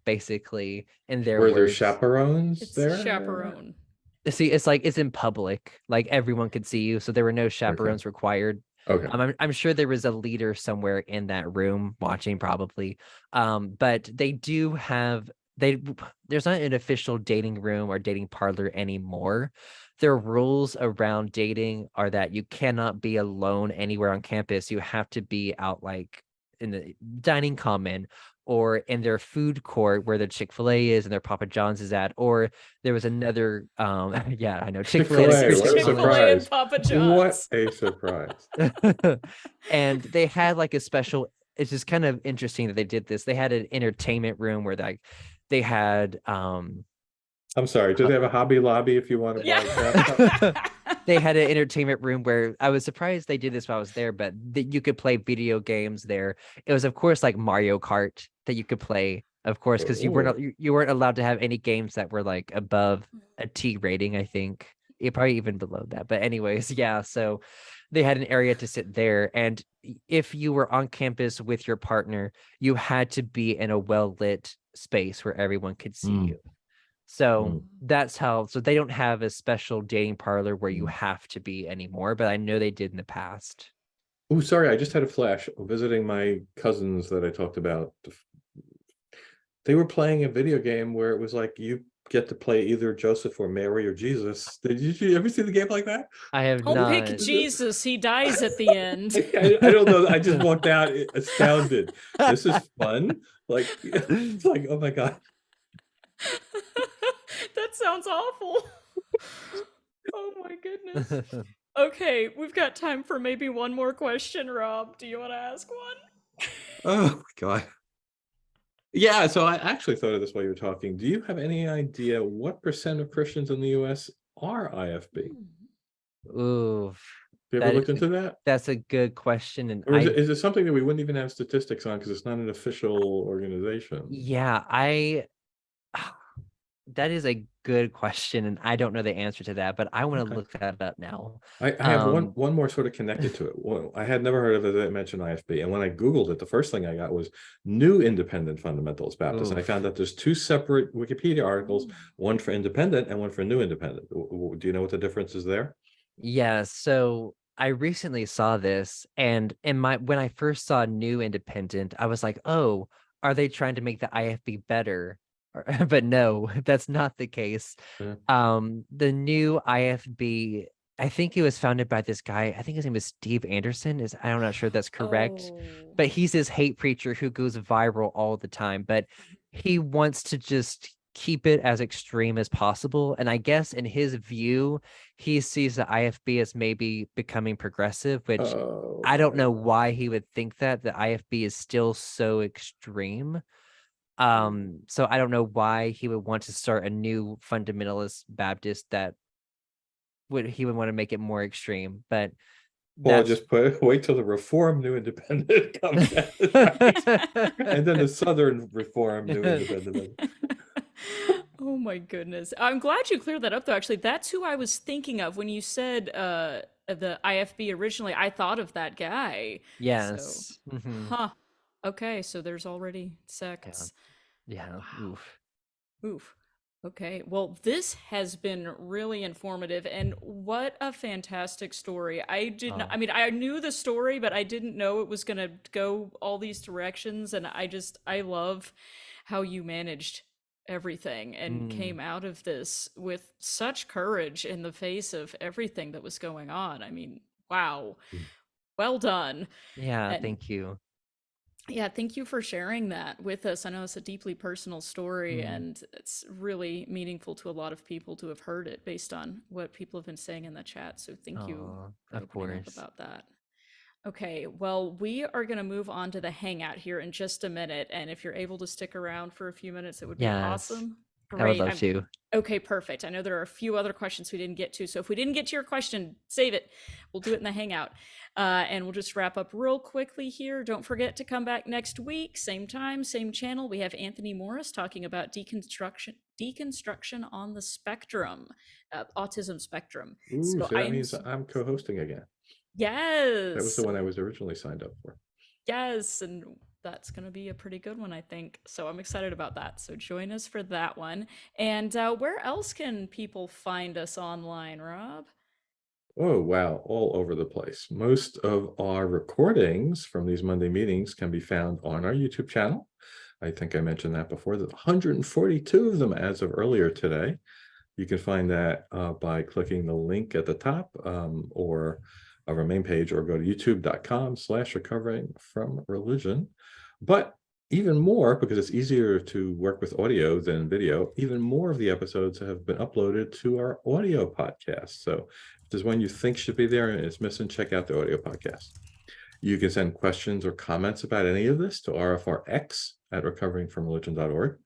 basically, in their Were there words. chaperones It's there? chaperone. See, it's like it's in public, like everyone could see you, so there were no chaperones required. Okay. I'm sure there was a leader somewhere in that room watching, probably. But they do have there's not an official dating room or dating parlor anymore. Their rules around dating are that you cannot be alone anywhere on campus. You have to be out, like in the dining common or in their food court where the Chick-fil-A is and their Papa John's is at, or there was another yeah, I know, Chick-fil-A at a Chick-fil-A, what a Christian college. Chick-fil-A and surprise. Papa What John's. a surprise. And they had like a special, it's just kind of interesting that they did this. They had an entertainment room where they had I'm sorry, do they have a Hobby Lobby if you want to buy crap? they had an entertainment room where I was surprised they did this while I was there, but you could play video games there. It was, of course, like Mario Kart that you could play, of course, because you weren't allowed to have any games that were like above a T rating, I think. Probably even below that. But anyways, yeah, so they had an area to sit there. And if you were on campus with your partner, you had to be in a well-lit space where everyone could see you. So that's how, so they don't have a special dating parlor where you have to be anymore, but I know they did in the past. Oh, sorry, I just had a flash visiting my cousins that I talked about. They were playing a video game where it was like you get to play either Joseph or Mary or Jesus. Did you ever see the game like that? I have Don't not. pick Jesus. He dies at the end. I don't know. I just walked out astounded. This is fun. Like, it's like, oh my God. That sounds awful. Oh my goodness. Okay, we've got time for maybe one more question, Rob. Do you want to ask one? Oh my God. Yeah, so I actually thought of this while you were talking. Do you have any idea what % of Christians in the US are IFB? Ooh. Have you ever looked into that? That's a good question. And or is it something that we wouldn't even have statistics on because it's not an official organization? Yeah, that is a good question, and I don't know the answer to that, but I want to look that up now. I have one more sort of connected to it. Well, I had never heard of it that mentioned IFB, and when I Googled it, the first thing I got was New Independent Fundamentalist Baptist, and I found that there's two separate Wikipedia articles, one for independent and one for New Independent. Do you know what the difference is there? Yeah, so I recently saw this, and when I first saw New Independent, I was like, oh, are they trying to make the IFB better? But no, that's not the case. Yeah. The new IFB, I think it was founded by this guy. I think his name is Steve Anderson. I'm not sure if that's correct, but he's this hate preacher who goes viral all the time. But he wants to just keep it as extreme as possible. And I guess in his view, he sees the IFB as maybe becoming progressive, which I don't know why he would think that. The IFB is still so extreme. So I don't know why he would want to start a new fundamentalist Baptist that he would want to make it more extreme, but well, just wait till the Reform New Independent comes out, and then the Southern Reform New Independent. Oh my goodness. I'm glad you cleared that up though. Actually, that's who I was thinking of when you said the IFB originally. I thought of that guy. Yes. So, huh. Okay, so there's already sects. Yeah. Wow. Oof. Okay. Well, this has been really informative, and what a fantastic story. I mean, I knew the story, but I didn't know it was going to go all these directions, and I love how you managed everything and came out of this with such courage in the face of everything that was going on. I mean, wow. Well done. Yeah, thank you. Yeah, thank you for sharing that with us. I know it's a deeply personal story, and it's really meaningful to a lot of people to have heard it based on what people have been saying in the chat. So thank you for opening up about that. Okay, well, we are going to move on to the hangout here in just a minute. And if you're able to stick around for a few minutes, it would be awesome. Great. I would love to. Okay, perfect. I know there are a few other questions we didn't get to. So if we didn't get to your question, save it. We'll do it in the hangout. And we'll just wrap up real quickly here. Don't forget to come back next week. Same time, same channel. We have Anthony Morris talking about deconstruction on the spectrum, autism spectrum. Ooh, so that means I'm co-hosting again. That was Yes. the one I was originally signed up for. Yes, and that's going to be a pretty good one, I think. So I'm excited about that. So join us for that one. And where else can people find us online, Rob? Oh, wow, all over the place. Most of our recordings from these Monday meetings can be found on our YouTube channel. I think I mentioned that before. There's 142 of them as of earlier today. You can find that by clicking the link at the top or of our main page, or go to youtube.com/recovering from religion. But even more, because it's easier to work with audio than video, even more of the episodes have been uploaded to our audio podcast. So if there's one you think should be there and it's missing, check out the audio podcast. You can send questions or comments about any of this to RfRx at recoveringfromreligion.org.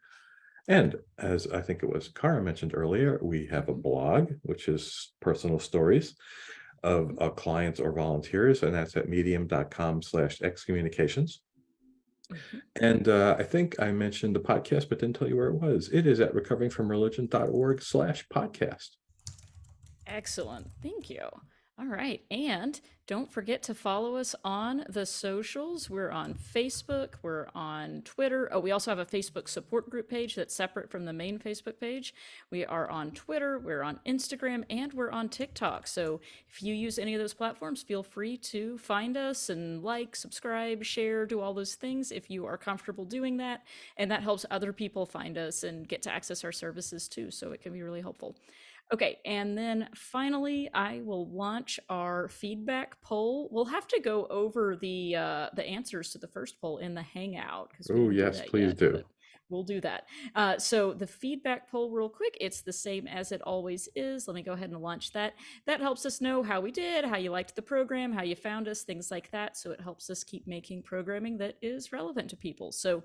And as I think it was Cara mentioned earlier, we have a blog, which is personal stories of clients or volunteers, and that's at medium.com/excommunications. And I think I mentioned the podcast, but didn't tell you where it was. It is at recoveringfromreligion.org/podcast. Excellent. Thank you. All right. And don't forget to follow us on the socials. We're on Facebook, we're on Twitter. Oh, we also have a Facebook support group page that's separate from the main Facebook page. We are on Twitter, we're on Instagram, and we're on TikTok. So if you use any of those platforms, feel free to find us and like, subscribe, share, do all those things if you are comfortable doing that. And that helps other people find us and get to access our services too. So it can be really helpful. Okay, and then finally, I will launch our feedback poll. We'll have to go over the answers to the first poll in the Hangout because we Oh, didn't do yes, that please yet, do. but we'll do that. So the feedback poll, real quick, it's the same as it always is. Let me go ahead and launch that. That helps us know how we did, how you liked the program, how you found us, things like that. So it helps us keep making programming that is relevant to people. So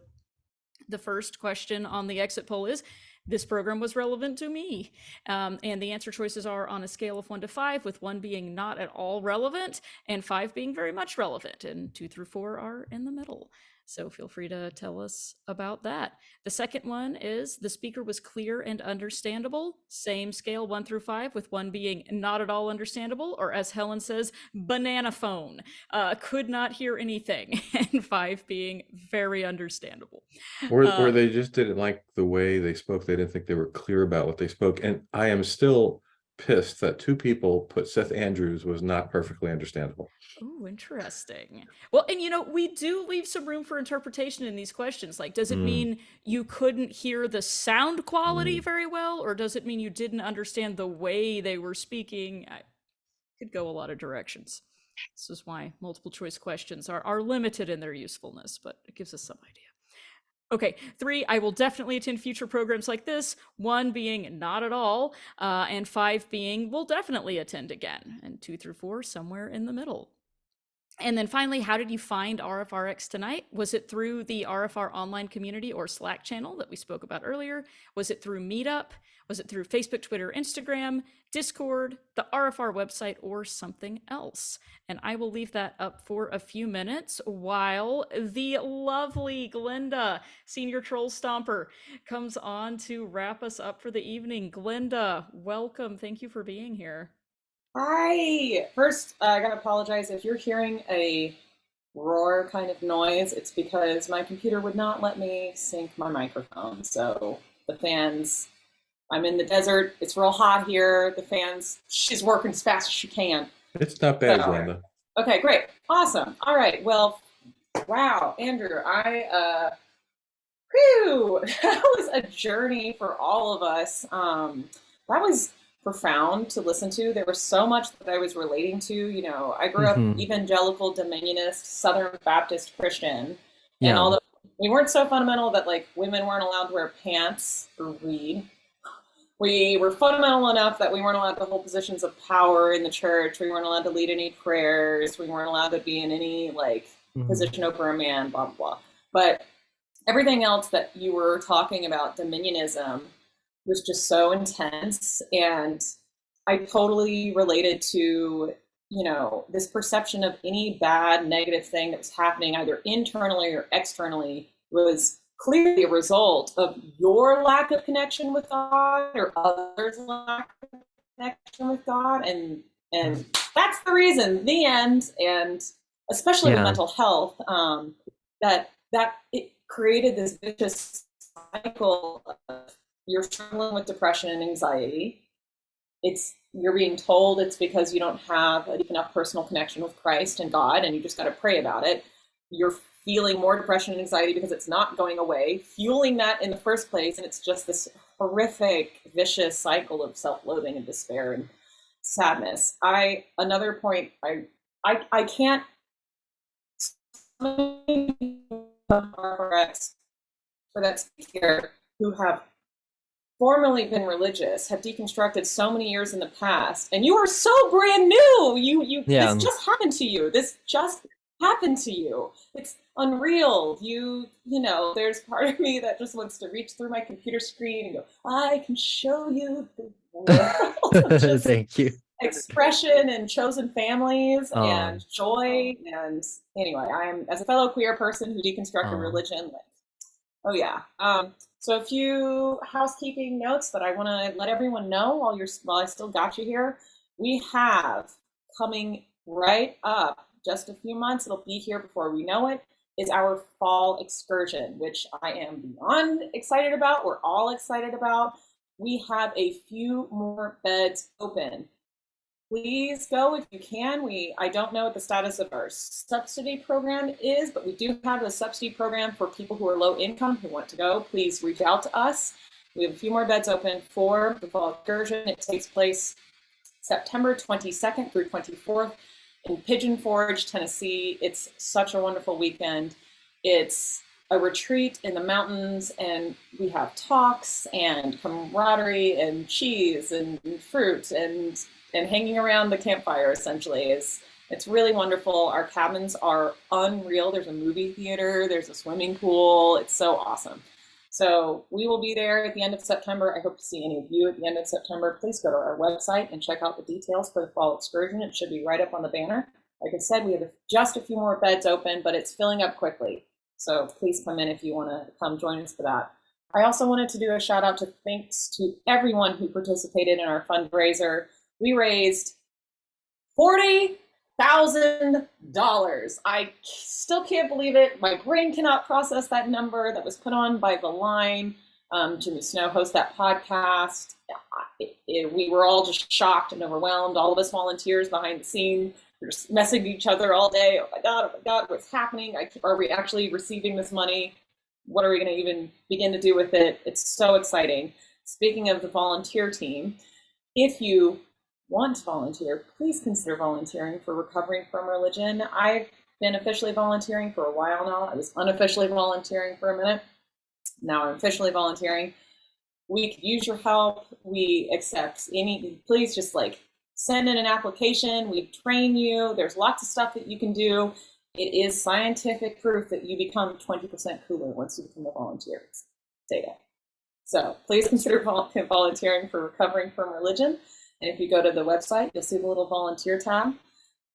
the first question on the exit poll is, this program was relevant to me. And the answer choices are on a scale of 1 to 5, with 1 being not at all relevant and 5 being very much relevant, and 2 through 4 are in the middle. So feel free to tell us about that. The second one is, the speaker was clear and understandable. Same scale, 1 through 5, with 1 being not at all understandable, or as Helen says, banana phone. Could not hear anything, and 5 being very understandable. Or they just didn't like the way they spoke. They didn't think they were clear about what they spoke. And I am still pissed that 2 people put Seth Andrews was not perfectly understandable. Oh, interesting. Well, and we do leave some room for interpretation in these questions. Like, does it Mm, mean you couldn't hear the sound quality mm. very well, or does it mean you didn't understand the way they were speaking? I could go a lot of directions. This is why multiple choice questions are limited in their usefulness, but it gives us some idea. Okay, 3, I will definitely attend future programs like this. 1 being not at all, and 5 being will definitely attend again, and 2 through 4 somewhere in the middle. And then finally, how did you find RfRx tonight? Was it through the RFR online community or Slack channel that we spoke about earlier? Was it through Meetup? Was it through Facebook, Twitter, Instagram, Discord, the RFR website, or something else? And I will leave that up for a few minutes while the lovely Glenda, Senior Troll Stomper, comes on to wrap us up for the evening. Glenda, welcome. Thank you for being here. Hi. First, I gotta apologize if you're hearing a roar kind of noise. It's because my computer would not let me sync my microphone. So the fans, I'm in the desert. It's real hot here. The fans, she's working as fast as she can. It's not bad, So, Glenda. okay, great. Awesome. All right. Well, wow, Andrew, whew, that was a journey for all of us. That was profound to listen to. There was so much that I was relating to. I grew up evangelical, dominionist, Southern Baptist Christian. And although we weren't so fundamental that like women weren't allowed to wear pants or read, we were fundamental enough that we weren't allowed to hold positions of power in the church. We weren't allowed to lead any prayers. We weren't allowed to be in any position over a man, blah, blah, blah. But everything else that you were talking about, dominionism, was just so intense. And I totally related to, this perception of any bad, negative thing that was happening either internally or externally was clearly a result of your lack of connection with God or others' lack of connection with God. And that's the reason, the end. And especially with mental health, that it created this vicious cycle of you're struggling with depression and anxiety. You're being told it's because you don't have a deep enough personal connection with Christ and God, and you just got to pray about it. You're feeling more depression and anxiety because it's not going away, fueling that in the first place, and it's just this horrific, vicious cycle of self-loathing and despair and sadness. Another point, I can't. RfRx for that here who have formerly been religious have deconstructed so many years in the past, and you are so brand new. This just happened to you. This just happened to you. It's unreal. You know, there's part of me that just wants to reach through my computer screen and go, I can show you the world. Thank you. Expression and chosen families and joy. And anyway, I'm, as a fellow queer person who deconstructed religion, like, oh yeah. So a few housekeeping notes that I want to let everyone know while I still got you here. We have coming right up, just a few months, it'll be here before we know it, is our fall excursion, which I am beyond excited about. We're all excited about. We have a few more beds open. Please go if you can. I don't know what the status of our subsidy program is, but we do have a subsidy program for people who are low income who want to go. Please reach out to us. We have a few more beds open for the fall excursion. It takes place September 22nd through 24th in Pigeon Forge, Tennessee. It's such a wonderful weekend. It's a retreat in the mountains, and we have talks and camaraderie and cheese and fruit and hanging around the campfire. Essentially, it's really wonderful. Our cabins are unreal. There's a movie theater, there's a swimming pool. It's so awesome. So we will be there at the end of September. I hope to see any of you at the end of September. Please go to our website and check out the details for the fall excursion. It should be right up on the banner. Like I said, we have just a few more beds open, but it's filling up quickly. So please come in if you want to come join us for that. I also wanted to do a shout out to thanks to everyone who participated in our fundraiser. We raised $40,000. I still can't believe it. My brain cannot process that number that was put on by The Line. Jimmy Snow hosts that podcast. We were all just shocked and overwhelmed. All of us volunteers behind the scenes. We're just messaging each other all day. Oh my God, what's happening? Are we actually receiving this money? What are we going to even begin to do with it? It's so exciting. Speaking of the volunteer team, if you want to volunteer, please consider volunteering for Recovering from Religion. I've been officially volunteering for a while now. I was unofficially volunteering for a minute. Now I'm officially volunteering. We could use your help. We accept please just send in an application. We train you. There's lots of stuff that you can do. It is scientific proof that you become 20% cooler once you become a volunteer. It's data. So please consider volunteering for Recovering from Religion. And if you go to the website, you'll see the little volunteer tab.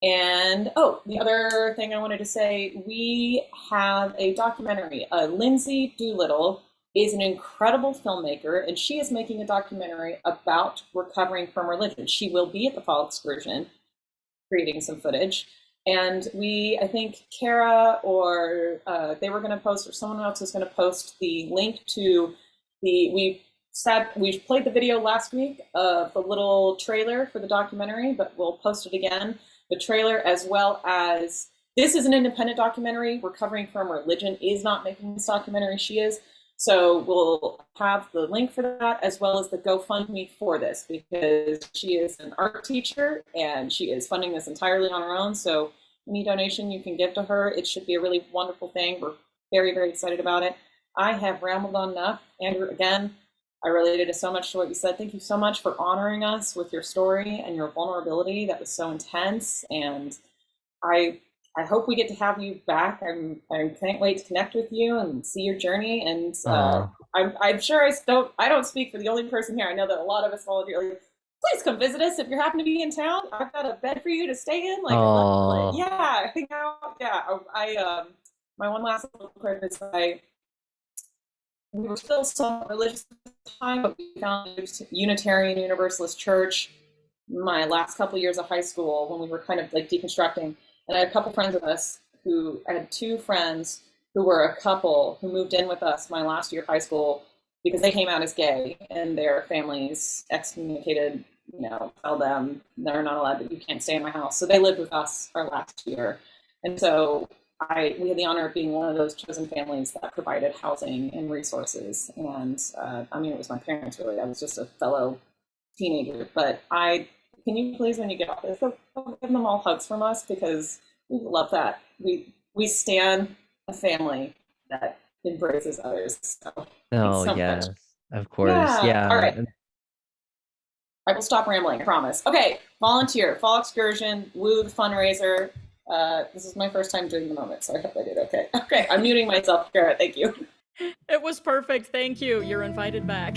And the other thing I wanted to say, we have a documentary. Lindsay Doolittle is an incredible filmmaker, and she is making a documentary about recovering from religion. She will be at the fall excursion creating some footage. And I think Kara they were going to post, or someone else was going to post the link to we played the video last week of the little trailer for the documentary, but we'll post it again. The trailer, as well as, this is an independent documentary. Recovering from Religion is not making this documentary, she is. So we'll have the link for that, as well as the GoFundMe for this, because she is an art teacher and she is funding this entirely on her own. So any donation you can give to her, it should be a really wonderful thing. We're very, very excited about it. I have rambled on enough. Andrew, again, I related so much to what you said. Thank you so much for honoring us with your story and your vulnerability. That was so intense. And I hope we get to have you back. I can't wait to connect with you and see your journey. And I'm sure I don't speak for the only person here. I know that a lot of us volunteer. Please come visit us if you happen to be in town. I've got a bed for you to stay in. Hang out. Yeah. My one last little quick is we were still somewhat religious at the time, but we found a Unitarian Universalist church. my last couple years of high school when we were kind of like deconstructing. And I had a couple friends of us who I had two friends who were a couple who moved in with us my last year of high school because they came out as gay and their families excommunicated, tell them they're not allowed to, you can't stay in my house. So they lived with us our last year. And so we had the honor of being one of those chosen families that provided housing and resources. And it was my parents really. I was just a fellow teenager. But can you please, when you get off this, give them all hugs from us because we love that. We stand a family that embraces others. So thanks Oh, so yes, much. of course. Yeah. All Yeah. right. I will stop rambling, I promise. Okay, volunteer, fall excursion, woo the fundraiser. This is my first time doing the moment, so I hope I did okay. Okay, I'm muting myself, Garrett. Thank you. It was perfect. Thank you. You're invited back.